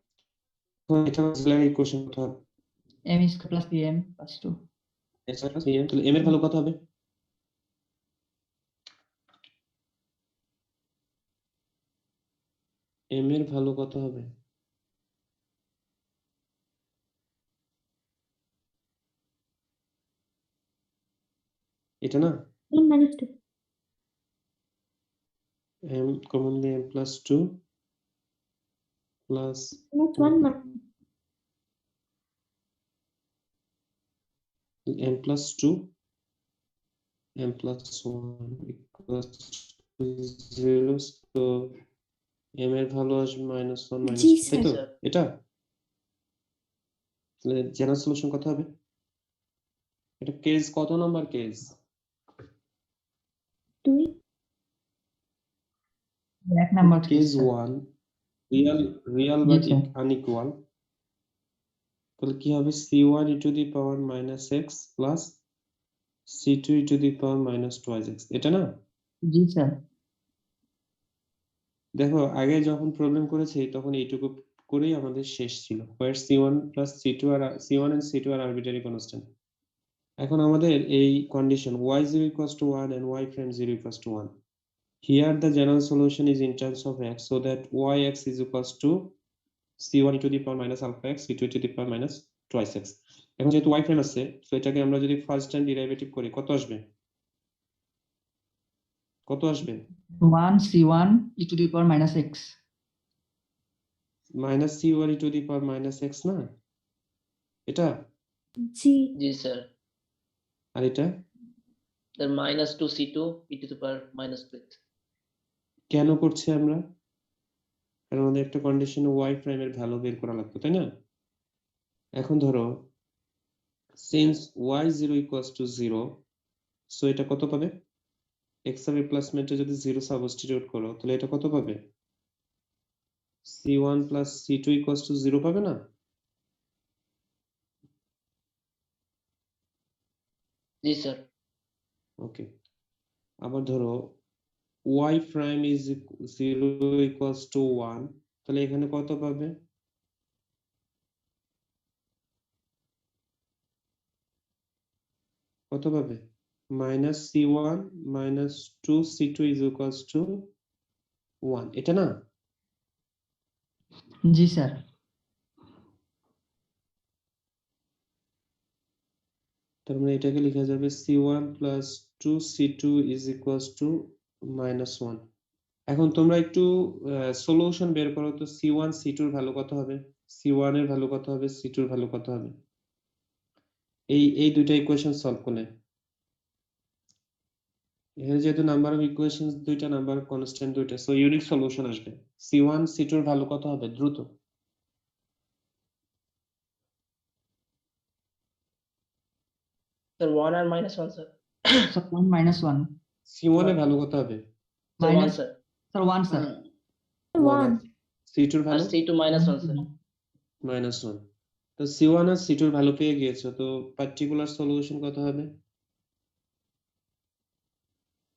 এটা অক্সিলারি ইকুয়েশন কত হবে? m² + pm + 2। তাহলে m এর ভ্যালু কত হবে? m এর ভ্যালু কত হবে? এটা না, 1 - 2 m commonly m plus 2 plus that's 1 m plus 2 m plus 1 equals to 0, so m এর ভ্যালু আসবে -1 জি -2, তাই তো? স্যার। এটা তাহলে জেনারেল সলিউশন কত হবে? এটা কেস কত number case? 2 1 number case sir. 1 Real G but sir. Unequal, তাহলে কি হবে? c1 e to the power -x plus c2 e to the power -2x, এটা না? জি স্যার। দেখো আগে যখন প্রবলেম করেছি তখন এইটুকু করেই আমাদের শেষ ছিল, where c1 plus c2 R c1 and c2 are arbitrary constant। এখন আমাদের এই condition y0 equals to 1 and y prime 0 equals to 1, here the general solution is in terms of x, so that yx is equals to c1 e to the power minus alpha x c2 e to the power minus twice x এখন যেহেতু y prime আছে so এটাকে আমরা যদি first time derivative করি কত আসবে 1 c1 e to the power minus x minus c1 e to the power minus x না এটা জি जी sir. আর এটা Then minus 2 c2 e to the power minus 2 x. কেন করছি আমরা কারণ আমাদের একটা কন্ডিশনে y প্রাইমের ভ্যালু বের করা লাগবে তাই না এখন ধরো since y0 equals to 0 so এটা কত পাবে x এর রিপ্লেসমেন্টে যদি 0 সাবস্টিটিউট করো তাহলে এটা কত পাবে c1 plus c2 equals to 0 পাবে না जी sir. ওকে আবার ধরো y prime is 0 equals to 1 তাহলে এখানে কত পাবে কত পাবে minus c1 minus 2 c2 is equals to 1 এটা না জি স্যার তার মানে এটাকে লেখা যাবে c1 plus 2 c2 is equals to minus 1 এখন তোমরা একটু সলিউশন বের করো তো c1 c2 এর ভ্যালু কত হবে c1 এর ভ্যালু কত হবে c2 এর ভ্যালু কত হবে এই দুইটা ইকুয়েশন সলভ করলে এখানে যেহেতু নাম্বার অফ ইকুয়েশনস দুইটা নাম্বার কনস্ট্যান্ট দুইটা সো ইউনিক সলিউশন আসবে c1 c2 এর ভ্যালু কত হবে দ্রুত Sir 1 and minus 1 sir. Sir 1 minus 1 c1 এর ভ্যালু কত হবে Sir 1 minus sir. Sir 1 sir 1 c2 এর And value c2 minus 1 sir. -1 তো c1 আর c2 এর ভ্যালু পেয়ে গিয়েছো তো পার্টিকুলার সলিউশন কত হবে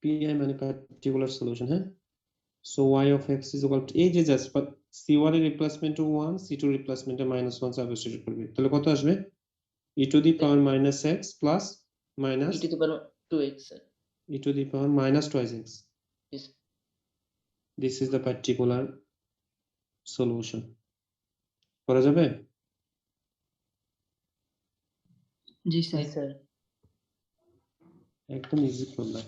pi মানে পার্টিকুলার সলিউশন হ্যাঁ so y of x is equal to এই যে জাস্ট c1 এর রিপ্লেসমেন্ট 1 c2 এর রিপ্লেসমেন্ট -1 সাবস্টিটিউট করবে তাহলে কত আসবে e to the power minus x plus minus E to the power 2x sir. e to the power minus twice x Yes. this is the particular solution করা যাবে জি sir जी sir. একদম easy problem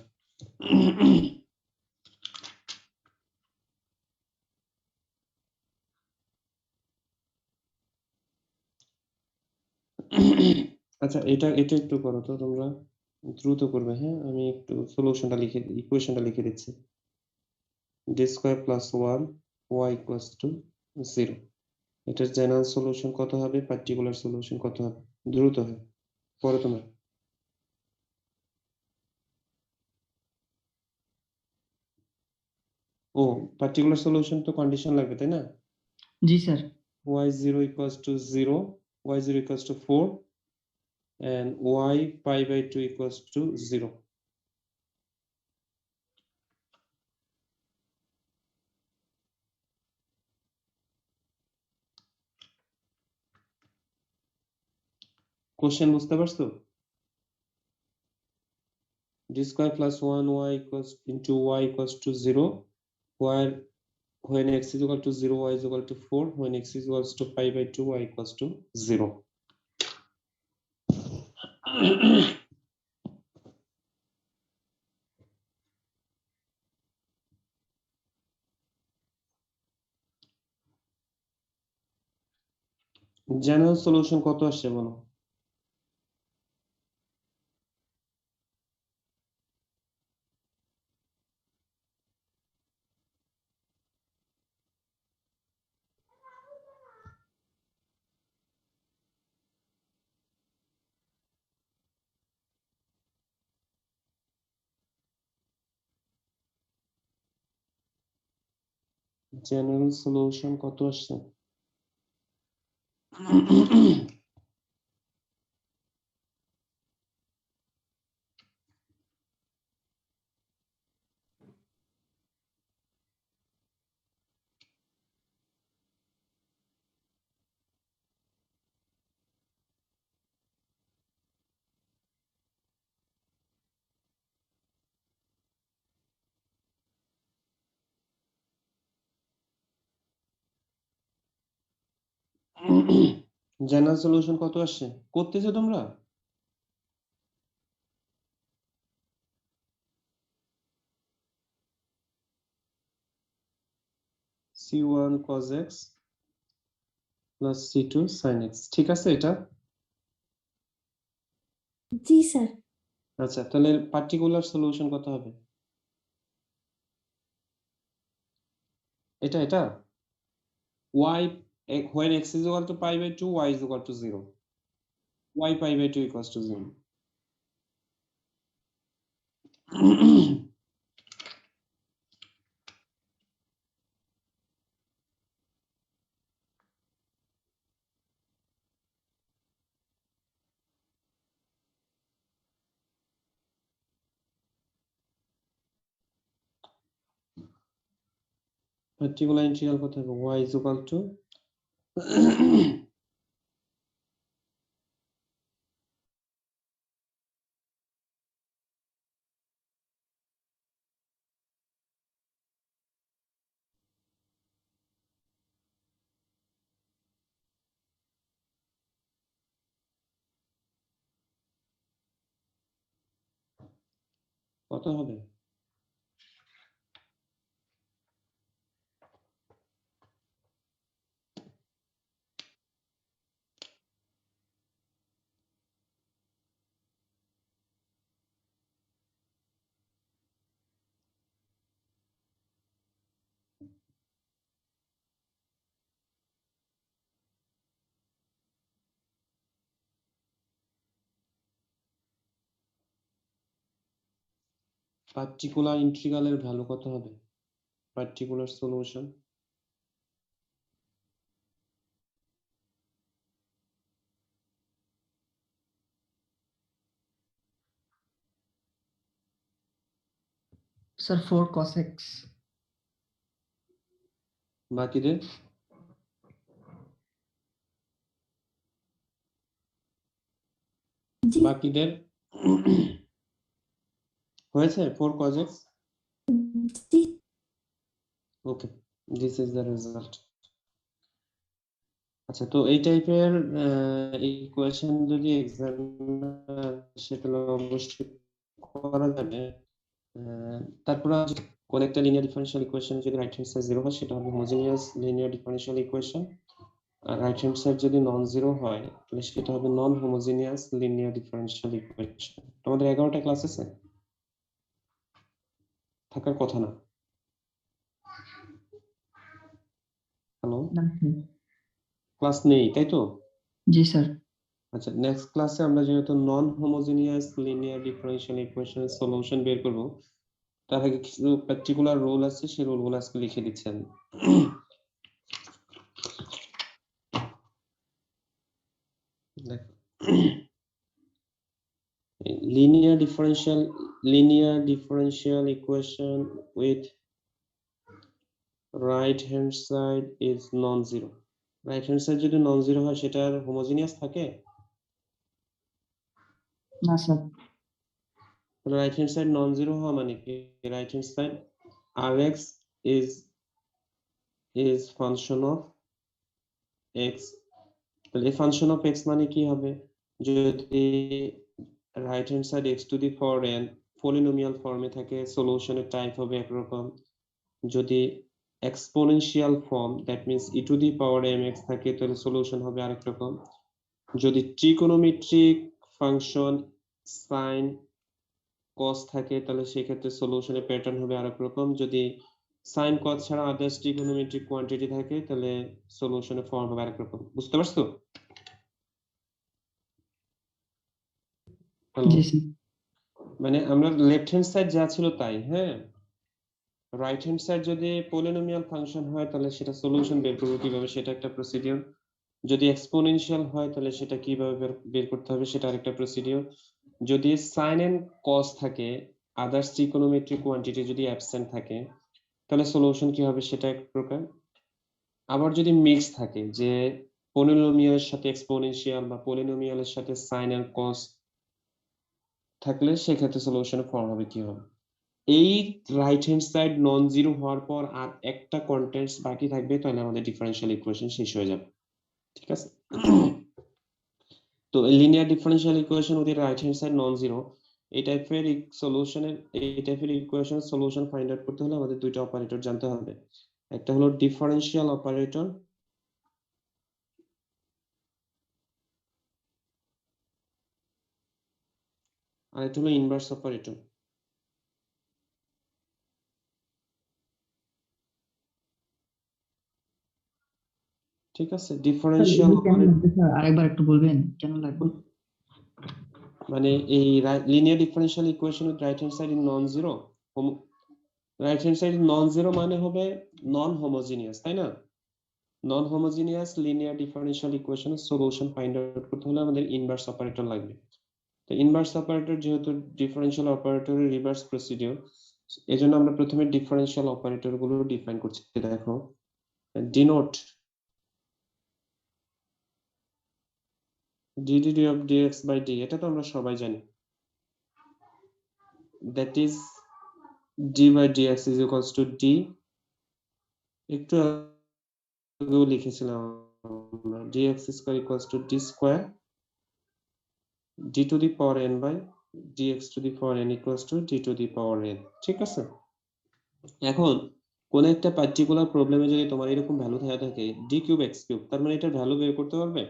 আচ্ছা এটা এটা একটু করো তো তোমরা দ্রুত করবে হ্যাঁ আমি একটু সলিউশনটা লিখে ইকুয়েশনটা লিখে দিচ্ছি d square plus 1 y equals two 0 এটার জেনারেল সলিউশন কত হবে পার্টিকুলার সলিউশন কত হবে দ্রুত হবে পরে তোমার ও পার্টিকুলার সলিউশন তো কন্ডিশন লাগবে তাই না জি sir y0 equals to 0 y0 equals to 4 and y pi by 2 equals to 0 question বুঝতে পারছো d square plus 1 y equals into y equals to 0 where when x is equal to 0 y is equal to 4 when x is equals to pi by 2 y equals to 0 general solution কত আসছে বলো general solution কত আসছে general solution কত আসছে করতেছো তোমরা? C1 cos x plus C2 sin x, ঠিক আছে এটা? জি স্যার। আচ্ছা, তাহলে পার্টিকুলার সলিউশন কত হবে? এটা y when x is equal to pi by 2, y is equal to 0, y pi by 2 equals to 0. Particular integral কত হবে? Y is equal to কত হবে? পার্টিকুলার ইন্টিগ্রালের ভ্যালু কত হবে? Particular solution sir 4 cos x। বাকিদের জি বাকিদের হয়েছে 4 cos x? G okay, this is the result. আচ্ছা, তো এই টাইপের ইকুয়েশন যদি এক্সাম সেটা অবশ্যই করা যাবে। তারপরে কোন একটা লিনিয়ার ডিফারেনশিয়াল ইকুয়েশন যদি রাইট হ্যান্ড সাইড 0 হয় সেটা হবে হোমোজেনিয়াস লিনিয়ার ডিফারেনশিয়াল ইকুয়েশন, আর রাইট হ্যান্ড সাইড যদি নন জিরো হয় তাহলে সেটা হবে non homogeneous linear differential equation. তোমাদের 11টা ক্লাস আছে, থাকার কথা না? হ্যালো, ক্লাস নেই তাই তো? জি স্যার। আচ্ছা, নেক্সট ক্লাসে আমরা যেহেতু নন হোমোজেনিয়াস লিনিয়ার ডিফারেনশিয়াল ইকুয়েশনের সলিউশন বের করব, তার আগে কিছু পার্টিকুলার রুল আছে, সেই রুলগুলো আজকে লিখে দিচ্ছি আমি। linear differential equation with right hand side is non-zero. right hand side যদি non-zero হয় সেটা আর হোমোজেনিয়াস থাকে? না sir. right hand side non-zero হওয়া মানে কি? right hand side rx is function of x, তাহলে ফাংশন অফ x মানে কি হবে? যদি right hand side x to the power n polynomial ফর্মে থাকে সলিউশনের টাইপ হবে একরকম, যদি exponential form that means e to the power mx থাকে তাহলে সলিউশন হবে আরেক রকম, যদি ট্রিগোনোমেট্রিক ফাংশন সাইন cos থাকে তাহলে সেই ক্ষেত্রে সলিউশনের প্যাটার্ন হবে আরেক রকম, যদি সাইন cos ছাড়া আদার্স ট্রিগোনোমেট্রিক কোয়ান্টিটি থাকে তাহলে সলিউশনের ফর্ম হবে আরেক রকম। বুঝতে পারছো? জি স্যার। মানে আমরা লেফট হ্যান্ড সাইড যা ছিল তাই, হ্যাঁ, রাইট হ্যান্ড সাইড যদি পলিনোমিয়াল ফাংশন হয় তাহলে সেটা সলিউশন বের করবো কিভাবে সেটা একটা প্রসিডিউর, যদি এক্সপোনেনশিয়াল হয় তাহলে সেটা কিভাবে বের করতে হবে সেটা আরেকটা প্রসিডিউর, যদি সাইন এন্ড কস থাকে আদার্স ট্রিগোনোমেট্রিক কোয়ান্টিটি যদি অ্যাবসেন্ট থাকে তাহলে সলিউশন কি হবে সেটা এক প্রকার, আবার যদি মিক্স থাকে যে পলিনোমিয়ালের সাথে এক্সপোনেনশিয়াল বা পলিনোমিয়ালের সাথে সাইন এন্ড কস থাকলে সেক্ষেত্রে সলিউশনের ফর্ম হবে কি হবে। এই right hand side non zero হওয়ার পর আর একটা কন্টেন্টস বাকি থাকবে তাহলে আমাদের ডিফারেনশিয়াল ইকুয়েশন শেষ হয়ে যাবে। ঠিক আছে? তো linear differential equation with right hand side non zero এই টাইপের ইকুয়েশন সলিউশন ফাইন্ড আউট করতে হলে আমাদের দুইটা অপারেটর জানতে হবে। একটা হলো ডিফারেনশিয়াল অপারেটর, আর একটা হলো ইনভার্স অপারেটর। ঠিক আছে? ডিফারেনশিয়াল কেন লাগবে স্যার? আরেকবার একটু বলবেন কেন লাগবে? মানে এই linear differential equation with right hand side in non zero, right hand side non zero মানে হবে নন হোমোজিনিয়াস, তাই না? নন হোমোজিনিয়াস লিনিয়ার ডিফারেনশিয়াল ইকুয়েশনের সলিউশন ফাইন্ড আউট করতে হলে আমাদের ইনভার্স অপারেটর লাগবে। তো ইনভার্স অপারেটর যেহেতু ডিফারেনশিয়াল অপারেটরের রিভার্স প্রসিডিউর, এজন্য আমরা প্রথমে ডিফারেনশিয়াল অপারেটর গুলো ডিফাইন করছি। দেখো, denote ddt of dx by d, এটা তো আমরা সবাই জানি, that is d by dx is equals to d, একটু আগেও লিখেছিলাম আমরা dx square equals to d square d to the power n by dx to the power n equals to d to the power n। ঠিক আছে? এখন কোন একটা particular প্রবলেমে যদি তোমার এরকম ভ্যালু থাকে d কিউব x কিউব, তার মানে এটার ভ্যালু বের করতে পারবে?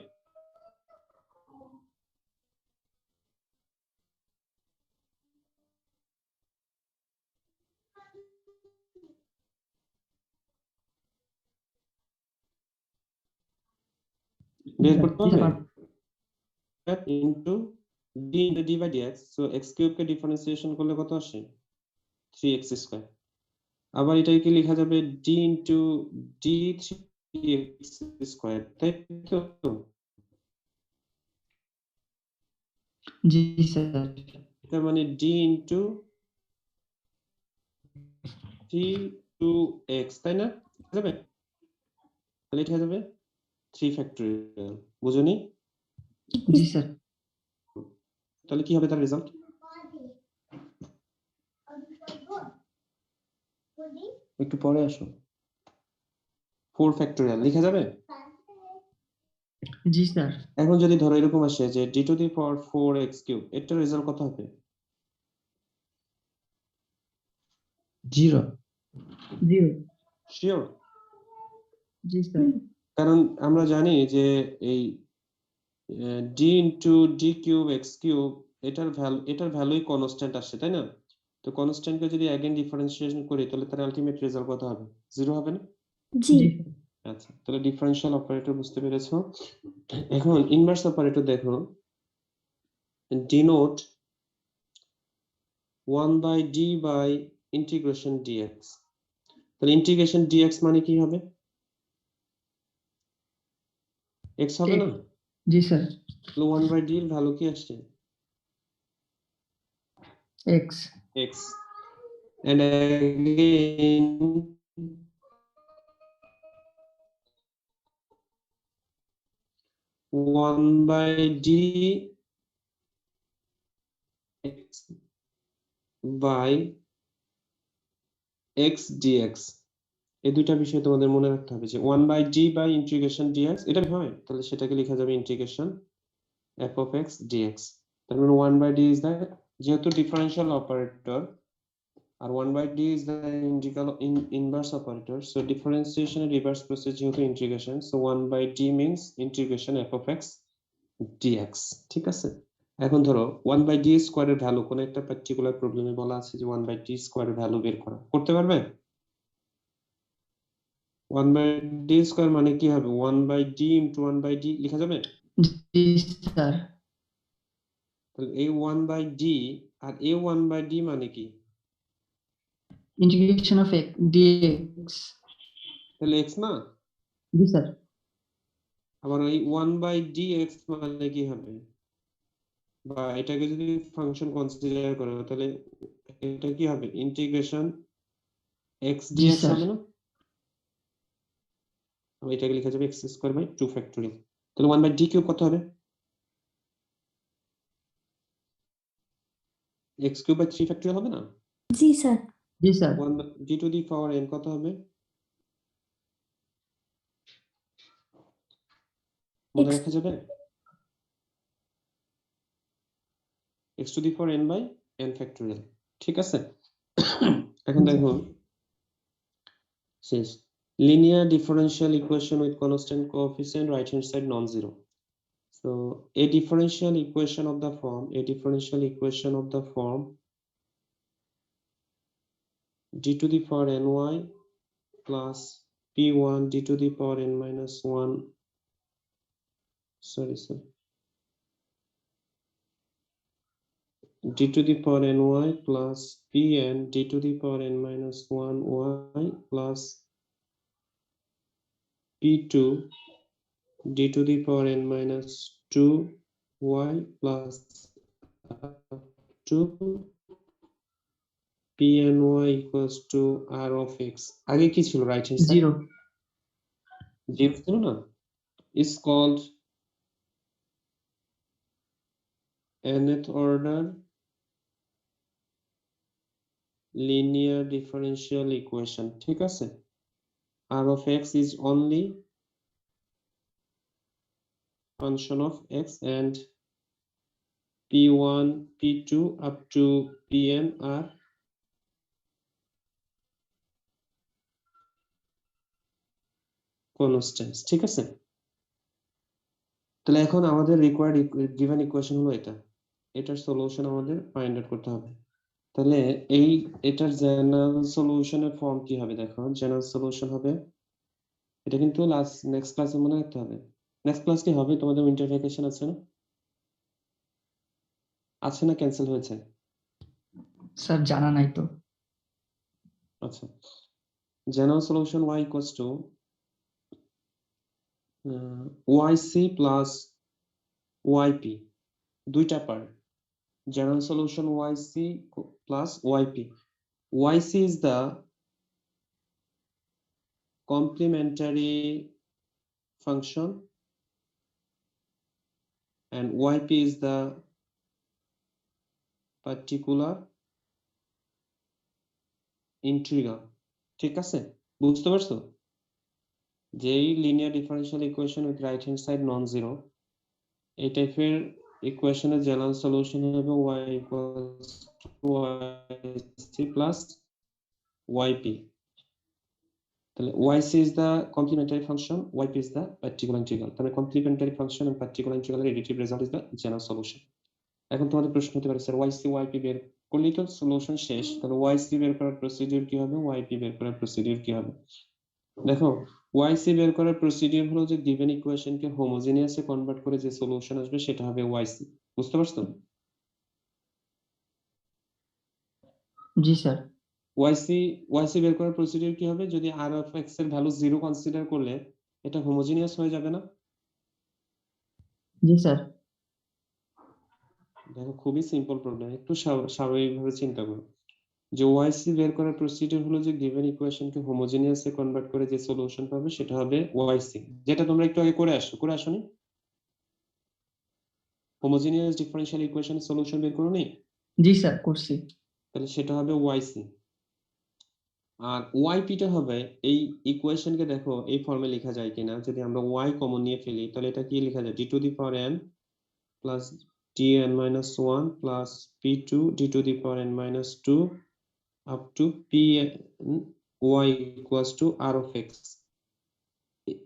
বের করতে পারবে? into d into d by dx, so x cube K differentiation করলে কত আসে? 3x square. আবার এটাকে কি লেখা যাবে d into d 3x square, তাই তো? জি স্যার। তার মানে d into 3 2x, তাই না? যাবে? তাহলে এটা যাবে 3 ফ্যাক্টরিয়াল। বুঝুনি? জি স্যার। তাহলে কি হবে তার রেজাল্ট? একটু পরে আসো। 4 ফ্যাক্টরিয়াল লেখা যাবে? জি স্যার। এখন যদি ধরো এরকম আসে যে d to the power 4x cube, এটার রেজাল্ট কত হবে? 0 0 শিওর? জি স্যার। কারণ আমরা জানি যে এই d into d cube x cube এটার ভ্যালুই কনস্ট্যান্ট আসে, তাই না? তো কনস্ট্যান্টকে যদি अगेन ডিফারেন্সিয়েশন করি তাহলে তার আলটিমেট রেজাল্ট কত হবে? 0 হবে না? জি আচ্ছা, তাহলে ডিফারেনশিয়াল অপারেটর বুঝতে পেরেছো। এখন ইনভার্স অপারেটর দেখো, denote 1 by d by integration dx, তাহলে ইন্টিগ্রেশন dx মানে কি হবে? x হবে না? জি স্যার। তাহলে 1 by d এর ভ্যালু কি আসছে? x x, and again one by d x by x dx, এই দুইটা বিষয় তোমাদের মনে রাখতে হবে যে 1 by d by integration dx এটা হয়, তাহলে সেটাকে লেখা যাবে integration f of x dx। তার মানে 1 by d is the, যেহেতু ডিফারেনশিয়াল অপারেটর আর 1 by d is the inverse operator, so differentiation and reverse process যেহেতু integration, so 1 by d means integration f of x dx। ঠিক আছে? এখন ধরো 1 by d square এর ভ্যালু কোন একটা পার্টিকুলার প্রবলেমে বলা আছে যে 1 by d স্কয়ার এর ভ্যালু বের করা, করতে পারবে? 1 by d স্কয়ার মানে কি হবে? 1 by d into 1 by d লেখা যাবে? জি স্যার। তাহলে এই 1 by d আর এই 1 by d মানে কি? Integration of x dx। তাহলে x না? জি স্যার। আবার এই 1 by dx মানে কি হবে? বা এটাকে যদি ফাংশন কনসিডার করো তাহলে এটা কি হবে? ইন্টিগ্রেশন x জি dx স্যার। হবে না? এটাকে লেখা যাবে x স্কয়ার বাই 2 ফ্যাক্টরিয়াল। তাহলে 1 by d কিউব কত হবে? x কিউব বাই 3 ফ্যাক্টরিয়াল হবে না? জি স্যার। জি sir. 1 d to the power n কত হবে? মনে X রাখা যাবে x to the power n by n factorial, ঠিক আছে? এখন দেখো শেষ, linear differential equation with constant coefficient, right hand side non-zero. So a differential equation of the form d to the power ny plus p1 d to the power n minus 1, d to the power ny plus pn d to the power n minus 1 y plus p2 d to the power n minus 2 y plus to pny equals to r of x. আগে কি ছিল right hand side? 0 0 ছিল না? is called nth order linear differential equation, ঠিক আছে? r of x is only function of x and p1 p2 up to pn are constants, ঠিক আছে? তাহলে এখন আমাদের রিকোয়ার্ড গিভেন ইকুয়েশন হলো এটা, এটার সলিউশন আমাদের ফাইন্ড আউট করতে হবে। তাহলে এটার জেনারেল সলিউশনের ফর্ম কি হবে? দেখো জেনারেল সলিউশন হবে, এটা কিন্তু নেক্সট ক্লাসে মনে রাখতে হবে। নেক্সট ক্লাস কি হবে? তোমাদের উইন্টার ভ্যাকেশন আছে না? আছে না ক্যান্সেল হয়েছে? স্যার জানা নাই তো। আচ্ছা, general solution y equals to yc plus yp, দুইটা part. General solution yc plus yp. yc is the complementary function and yp is the particular integral, ঠিক আছে? বুঝতে পারছো? যেই linear differential equation with right hand side non zero, এই টাইপের ইকুয়েশনের general solution হবে y equals to yc plus yp. তাহলে yc is the complementary function, yp is the particular integral. তাহলে complementary function and particular integral এর additive result is the general solution. এখন তোমাদের প্রশ্ন হতে পারে স্যার yc yp বের করলেই তো সলিউশন শেষ, তাহলে yc বের করার প্রসিডিউর কি হবে, yp বের করার প্রসিডিউর কি হবে? দেখো yc বের করার প্রসিডিউর হলো যে গিভেন ইকুয়েশনকে হোমোজেনিয়াসে কনভার্ট করে যে সলিউশন আসবে সেটা হবে yc, বুঝতে পারছো? জি স্যার। yc বের করার প্রসিডিউর কি হবে? যদি r of x এর ভ্যালু 0 কনসিডার করলে এটা হোমোজেনিয়াস হয়ে যাবে না? জি স্যার। দেখো খুবই সিম্পল প্রবলেম, একটু স্বাভাবিকভাবে চিন্তা করো। যে yc বের করার প্রসিডিউর হলো যে গিভেন ইকুয়েশনকে হোমোজেনিয়াসে কনভার্ট করে যে সলিউশন পাবে সেটা হবে yc, যেটা তোমরা একটু আগে করে আসোনি? হোমোজেনিয়াস ডিফারেনশিয়াল ইকুয়েশনের সলিউশন বের করো নি? জি স্যার করছি। তাহলে সেটা হবে yc। আর yp টা হবে এই ইকুয়েশনকে দেখো এই ফর্মে লেখা যায় কিনা, যদি আমরা y কমন নিয়ে ফেলি তাহলে এটা কি লেখা যায়? d to the power n plus dn minus 1 plus p2 d to the power n minus 2 up to pn y equals to r of x.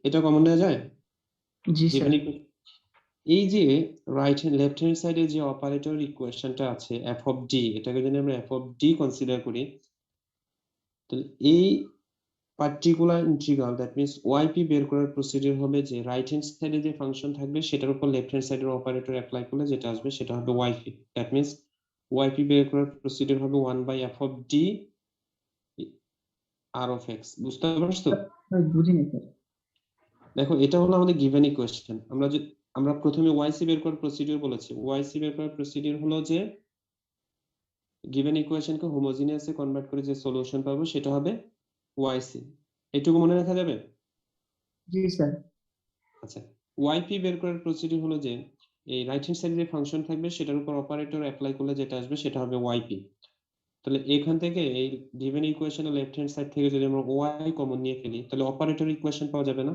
এটা কমন নেওয়া যায়? জি স্যার। এই যে রাইট হ্যান্ড লেফট হ্যান্ড সাইডে যে operator ইকুয়েশনটা আছে f of d, এটাকে যদি আমরা f of d কনসিডার করি তাহলে এই particular integral that means yp বের করার প্রসিডিউর হবে যে রাইট হ্যান্ড সাইডে যে ফাংশন থাকবে সেটার উপর লেফট হ্যান্ড সাইডের অপারেটর অ্যাপ্লাই করলে যেটা আসবে সেটা হবে yp। দ্যাট মিন্স yp বের করার প্রসিডিউর হবে 1 by f of d r of x, বুঝতে পারছো? বুঝিনি স্যার। দেখো এটা হলো আমাদের গিভেন ইকুয়েশন। আমরা প্রথমে yc বের করার প্রসিডিউর বলেছি। yc বের করার প্রসিডিউর হলো যে গিভেন ইকুয়েশনকে হোমোজেনিয়াসে কনভার্ট করে যে সলিউশন পাবো সেটা হবে yc। এটুকু মনে রাখা যাবে? জি স্যার। আচ্ছা, yp বের করার প্রসিডিউর হলো যে এই রাইট হ্যান্ড সাইডে যে ফাংশন থাকবে সেটার উপর অপারেটর অ্যাপ্লাই করলে যেটা আসবে সেটা হবে yp। তাহলে এখান থেকে এই গিভেন ইকুয়েশনের লেফট হ্যান্ড সাইড থেকে যদি আমরা y কমন নিয়ে ফেলি তাহলে অপারেটর ইকুয়েশন পাওয়া যাবে না?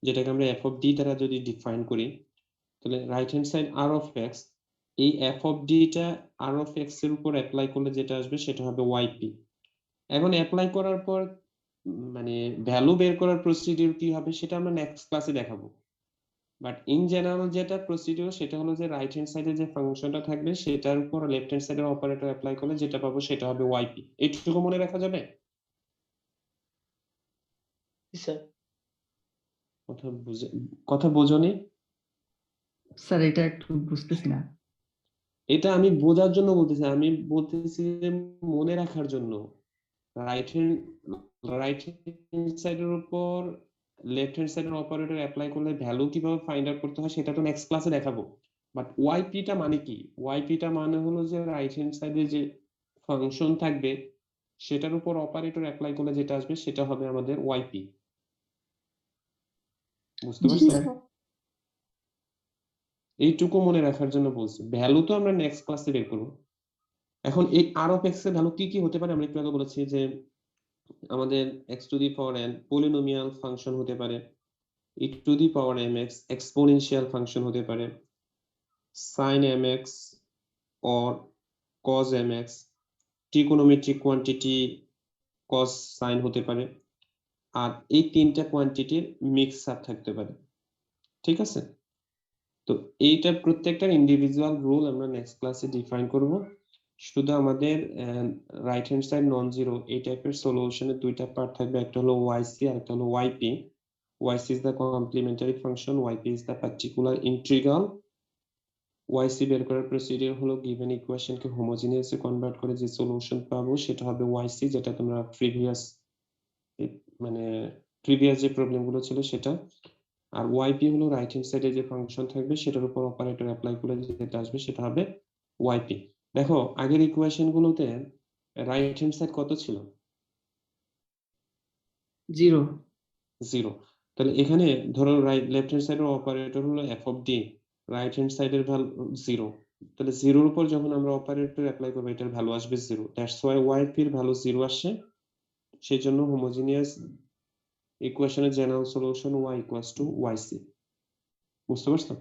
যেটাকে আমরা এফ অফ ডি দ্বারা যদি ডিফাইন করি, তাহলে right hand side R of X, এই এফ অফ ডিটা আর অফ এক্স এর উপর অ্যাপ্লাই করলে যেটা আসবে সেটা হবে ওয়াইপি। এখন অ্যাপ্লাই করার পর মানে ভ্যালু বের করার প্রসিডিউর কি হবে সেটা আমরা নেক্সট ক্লাসে দেখাবো। বাট ইন জেনারেল যেটা প্রসিডিউর সেটা হলো যে রাইট হ্যান্ড সাইডে যে ফাংশনটা থাকবে সেটার উপর লেফট হ্যান্ড সাইডের অপারেটর অ্যাপ্লাই করলে যেটা পাবো সেটা হবে ওয়াইপি। এইটুকু মনে রাখা যাবে? স্যার কথা বোঝনি? স্যার এটা একটু বুঝতেছি না। এটা আমি বোঝার জন্য বলতেছি, আমি বলতেছি যে মনে রাখার জন্য। রাইট হ্যান্ড সাইডের উপর লেফট হ্যান্ড সাইডের অপারেটর অ্যাপ্লাই করলে ভ্যালু কিভাবে ফাইন্ড আউট করতে হয় সেটা তো নেক্সট ক্লাসে দেখাবো। বাট ওয়াইপিটা মানে কি? ওয়াইপিটা মানে হলো যে রাইট হ্যান্ড সাইডে যে ফাংশন থাকবে সেটার উপর অপারেটর অ্যাপ্লাই করলে যেটা আসবে সেটা হবে আমাদের ওয়াইপি। বুঝতে জি পারছো? স্যার। এইটুকু মনে রাখার জন্য বলছি, ভ্যালু তো আমরা নেক্সট ক্লাসে বের করবো। এখন এই আর অফ এক্স এর ভ্যালু কি কি হতে পারে? আমরা একটু আগে বলেছি যে আমাদের x to the power n polynomial function হতে পারে, e to the power mx exponential function হতে পারে, sin mx or cos mx trigonometric quantity cos sin হতে পারে, আর এই তিনটা কোয়ান্টিটির মিক্সআপ থাকতে পারে। ঠিক আছে? তো এইটা প্রত্যেকটার ইন্ডিভিজুয়াল রুল আমরা নেক্সট ক্লাসে ডিফাইন করব। শুধু আমাদের right hand side non zero এই টাইপের সলিউশনের দুইটা পার্ট থাকবে, একটা হলো ওয়াইসি আর একটা হলো YP. YC is the complementary function, YP is the particular integral. YC বের করার প্রসিডিউর হলো গিভেন ইকুয়েশনকে হোমোজিনিয়াসে কনভার্ট করে যে সলিউশন পাবো সেটা হবে ওয়াইসি, যেটা তোমরা প্রিভিয়াস যে প্রবলেমগুলো ছিল সেটা। আর ওয়াইপি হলো রাইট হ্যান্ড সাইডে যে ফাংশন থাকবে সেটার উপর অপারেটর অ্যাপ্লাই করলে যেটা আসবে সেটা হবে ওয়াইপি। দেখো আগের ইকুয়েশন গুলোতে রাইট হ্যান্ড সাইড কত ছিল? 0। 0। তাহলে এখানে ধরো লেফট হ্যান্ড সাইডের অপারেটর হলো F of D, right hand সাইডের ভ্যালু 0। তাহলে 0 এর উপর যখন আমরা অপারেটর অ্যাপ্লাই করব এটার ভ্যালু আসবে 0। দ্যাটস ওয়াই ওয়াইপি এর ভ্যালু 0 আসে। সেজন্য হোমোজিনিয়াস ইকুয়েশনের general solution y equals to yc। বুঝতে পারছো?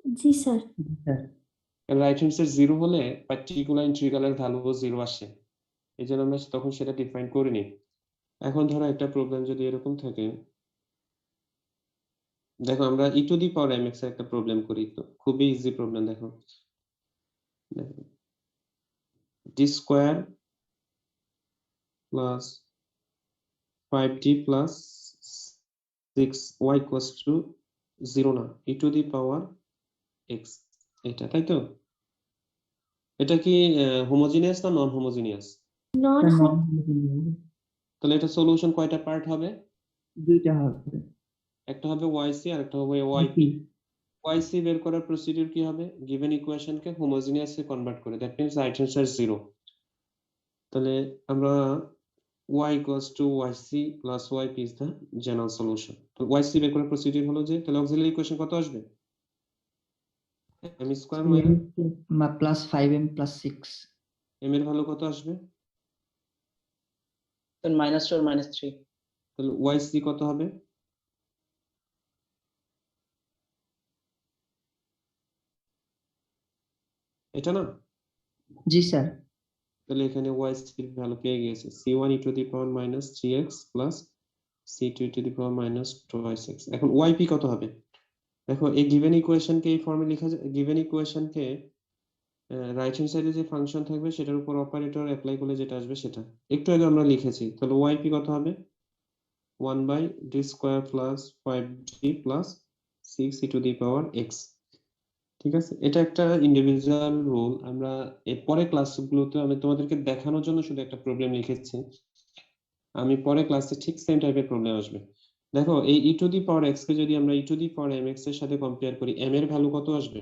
জি sir. Sir right hand side 0 হলে পার্টিকুলার ইন্টিগ্রালের ভ্যালুও 0 আসে, এই জন্য আমরা তখন সেটা ডিফাইন করিনি। এখন ধরো একটা প্রবলেম যদি এরকম থাকে, দেখো আমরা ই টু দি পাওয়ার mx এর একটা প্রবলেম করি, তো খুবই ইজি প্রবলেম। দেখো d square plus 5d plus 6y equals to 0 না, ই টু দি পাওয়ার x, এটা তাই তো? এটা কি হোমোজিনিয়াস না নন হোমোজিনিয়াস? নন তাহলে এটা সলিউশন কয়টা পার্ট হবে? দুইটা হবে। একটা হবে yc আর একটা হবে yp। yc বের করার প্রসিডিউর কি হবে? গিভেন ইকুয়েশনকে হোমোজিনিয়াসে কনভার্ট করে, that means right hand side 0। তাহলে আমরা y equals to yc plus yp is the general solution. তো yc বের করার প্রসিডিউর হলো যে, তাহলে অক্সিলারি ইকুয়েশন কত আসবে? m square minus plus 5m plus 6। m এর ভ্যালু কত আসবে? -2 or -3। তাহলে yc কত হবে? এটা না? জি স্যার। তাহলে এখানে yc এর ভ্যালু পেয়ে গিয়েছে c1 e to the power minus 3x plus c2 e to the power minus 2x। এখন yp কত হবে? দেখো এই গিভেন ইকুয়েশনকে এই ফর্মে লেখা যায়। গিভেন ইকুয়েশনকে রাইট হ্যান্ড সাইডে যে ফাংশন থাকবে সেটার উপর অপারেটর অ্যাপ্লাই করলে যেটা আসবে সেটা একটু আগে আমরা লিখেছি। তাহলে yp কত হবে? 1/d square plus 5d plus 6 e to the power x। ঠিক আছে, এটা একটা ইন্ডিভিজুয়াল রুল। আমরা এর পরে ক্লাসগুলোতে আমি তোমাদেরকে দেখানোর জন্য শুধু একটা প্রবলেম লিখেছি, আমি পরে ক্লাসে ঠিক সেম টাইপের প্রবলেম আসবে। দেখো এই ই টু দি পাওয়ার এক্স কে যদি আমরা ই টু দি পাওয়ার mx এর সাথে কম্পেয়ার করি, m এর ভ্যালু কত আসবে?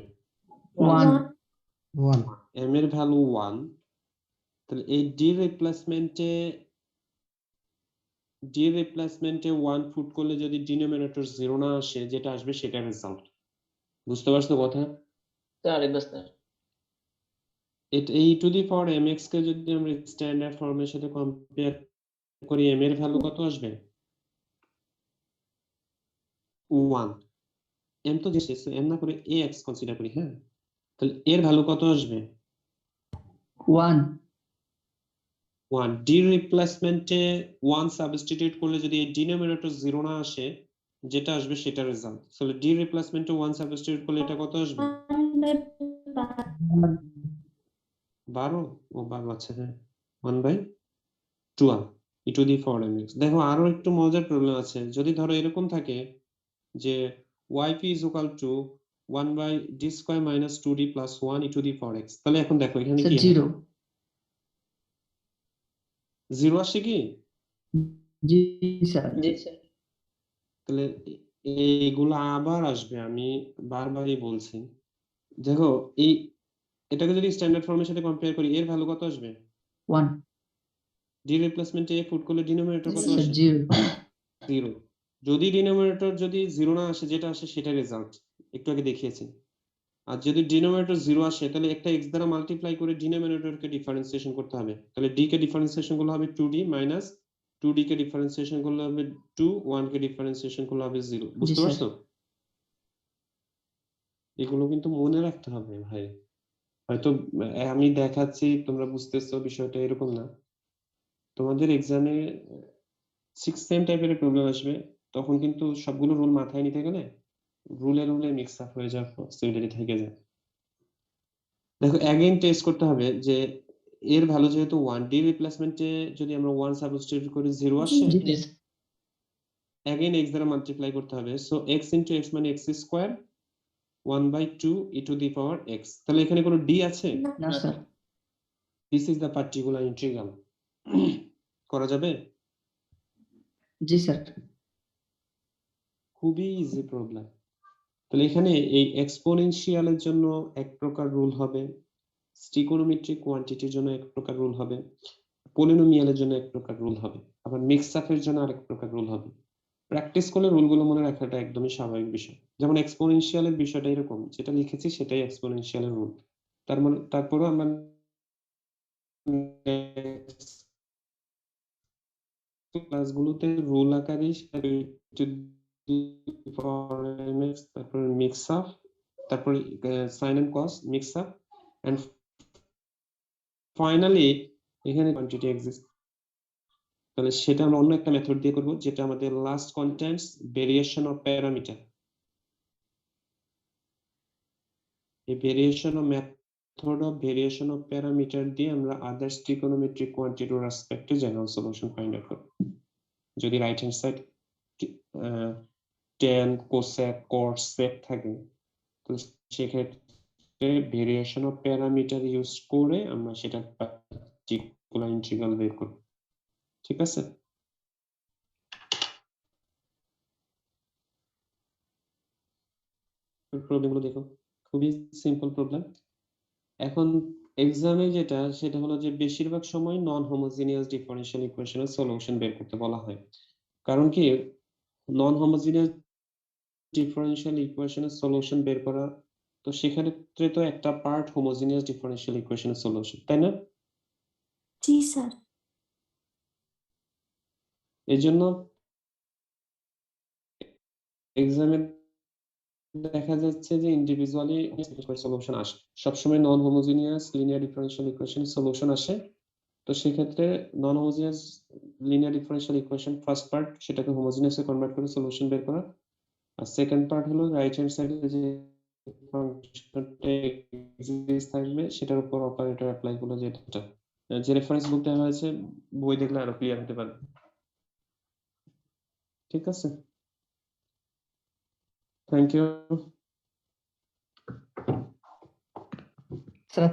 1। 1 m এর ভ্যালু 1। তাহলে এই ডি রিপ্লেসমেন্টে 1 পুট করলে যদি ডিনোমিনেটর 0 না আসে, যেটা আসবে সেটা রেজাল্ট। বুঝতে পারছো কথা? স্যার একবার স্যার এটা এই টু দি পাওয়ার mx কে যদি আমরা স্ট্যান্ডার্ড ফর্মের সাথে কম্পেয়ার করি, m এর ভ্যালু কত আসবে? 1 m তো যেছে m না করে ax কনসিডার করি, হ্যাঁ, তাহলে এর ভ্যালু কত আসবে? 1 1 ডি রিপ্লেসমেন্টে 1 সাবস্টিটিউট করলে যদি এই ডিনোমিনেটর 0 না আসে, যেটা আসবে সেটা রেজাল্ট। তাহলে ডি রিপ্লেসমেন্টে 1 সাবস্টিটিউট করলে এটা কত আসবে? 12 ও 12 আছে, হ্যাঁ, 1/12 e to the power mx। দেখো আরো একটু মজার প্রবলেম আছে, যদি ধরো এরকম থাকে যে yp is equal to 1/d square minus 2d plus 1 e to the power x, তাহলে এখন দেখো এখানে স্যার কি হয়? 0 0 আসে কি? জি স্যার জি স্যার। তাহলে এইগুলো আবার আসবে, আমি বারবারই বলছি। দেখো এই এটাকে যদি স্ট্যান্ডার্ড ফর্মের সাথে কম্পেয়ার করি, এর ভ্যালু কত আসবে? 1 ডি রিপ্লেসমেন্টে a পুট করলে ডিনোমিনেটর কত স্যার আসে? 0 0। যদি ডিনোমিনেটর যদি 0 না আসে, যেটা আসে সেটা রেজাল্ট, একটু আগে দেখিয়েছি। আর যদি ডিনোমিনেটর 0 আসে, তাহলে একটা x দ্বারা মাল্টিপ্লাই করে ডিনোমিনেটরকে ডিফারেন্সিয়েশন করতে হবে। তাহলে d কে ডিফারেন্সিয়েশন করলে হবে 2d মাইনাস 2d কে ডিফারেন্সিয়েশন করলে হবে 2, 1 কে ডিফারেন্সিয়েশন করলে হবে 0। জি বুঝতে স্যার পারছো? এগুলো কিন্তু মনে রাখতে হবে ভাই। হয়তো আমি দেখাচ্ছি তোমরা বুঝতেছো বিষয়টা, এরকম না। তোমাদের এক্সামে 6 সেম টাইপের প্রবলেম আসবে, তখন কিন্তু সবগুলো রুল মাথায় নিতে গেলে রুলে মিক্স আপ হয়ে যাওয়ার পসিবিলিটি থেকে যায়। দেখো অ্যাগেইন টেস্ট করতে হবে যে এর ভ্যালু যেহেতু 1, ডি রিপ্লেসমেন্টে যদি আমরা 1 সাবস্টিটিউট করি 0 আসে, জি জি স্যার অ্যাগেইন x দ্বারা মাল্টিপ্লাই করতে হবে। সো x ইনটু x মানে x square 1/2 e to the power x। তাহলে এখানে কোনো d আছে? না না sir sir. This is the particular integral. করা যাবে? জি স্যার খুবই ইজি প্রবলেম। তাহলে এখানে এই এক্সপোনেনশিয়ালের জন্য এক প্রকার রুল হবে, ট্রিগোনোমেট্রিক কোয়ান্টিটির জন্য এক প্রকার রুল হবে, পলিনোমিয়ালের জন্য এক প্রকার রুল হবে, আবার মিক্স আপের জন্য আরেক প্রকার রুল হবে। প্র্যাকটিস করলে রুলগুলো মনে রাখাটা একদমই স্বাভাবিক বিষয়। যেমন এক্সপোনেনশিয়ালের বিষয়টা এরকম, যেটা লিখেছি সেটাই এক্সপোনেনশিয়ালের রুল। তার মানে তারপরেও আমরা ক্লাসগুলোতে রুল আকারেই তারপরে মিক্স আপ, তারপরে sine and cos mix up, and finally এখানে কোয়ান্টিটি এক্সিস্ট। তাহলে সেটা আমরা অন্য একটা মেথড দিয়ে করব, যেটা আমাদের last contents variation of parameter. এই variation of method of variation of parameter দিয়ে আমরা আদার্স ট্রিগোনোমেট্রিক কোয়ান্টিটির রেসপেক্টে জেনারেল সলিউশন ফাইন্ড আউট করব। যদি right hand side tan cosec cos sec থাকে, তো সেক্ষেত্রে ভেরিয়েশন অফ প্যারামিটার ইউজ করে আমরা সেটা পার্টিকুলার ইন্টিগ্রাল বের করব। ঠিক আছে? প্রবলেমগুলো দেখো, খুবই সিম্পল প্রবলেম। এখন এক্সামে যেটা সেটা হলো যে বেশিরভাগ সময় নন হোমোজিনিয়াস ডিফারেনশিয়াল ইকুয়েশনের সলিউশন বের করতে বলা হয়। কারণ কি, নন হোমোজিনিয়াস ডিফারেনশিয়াল ইকুয়েশনের সলিউশন বের করা, তো সেক্ষেত্রে তো একটা পার্ট হোমোজিনিয়াস ডিফারেনশিয়াল ইকুয়েশনের সলিউশন, তাই না? জি স্যার। এই জন্য এক্সামে দেখা যাচ্ছে যে ইন্ডিভিজুয়ালি সলিউশন আসে, সবসময় নন হোমোজিনিয়াস লিনিয়ার ডিফারেনশিয়াল ইকুয়েশনের সলিউশন আসে। তো সেক্ষেত্রে non homogeneous linear differential equation first part, সেটাকে হোমোজিনিয়াসে কনভার্ট করে সলিউশন বের করা। আর সেকেন্ড পার্ট হলো রাইট হ্যান্ড সাইডে যে ফাংশনটা এক্সিস্ট থাকবে সেটার উপর অপারেটর অ্যাপ্লাই করলে যেটা, যে রেফারেন্স বুক দেওয়া হয়েছে, বই দেখলে আরো ক্লিয়ার হতে পারবে। ঠিক আছে, থ্যাংক ইউ। স্যার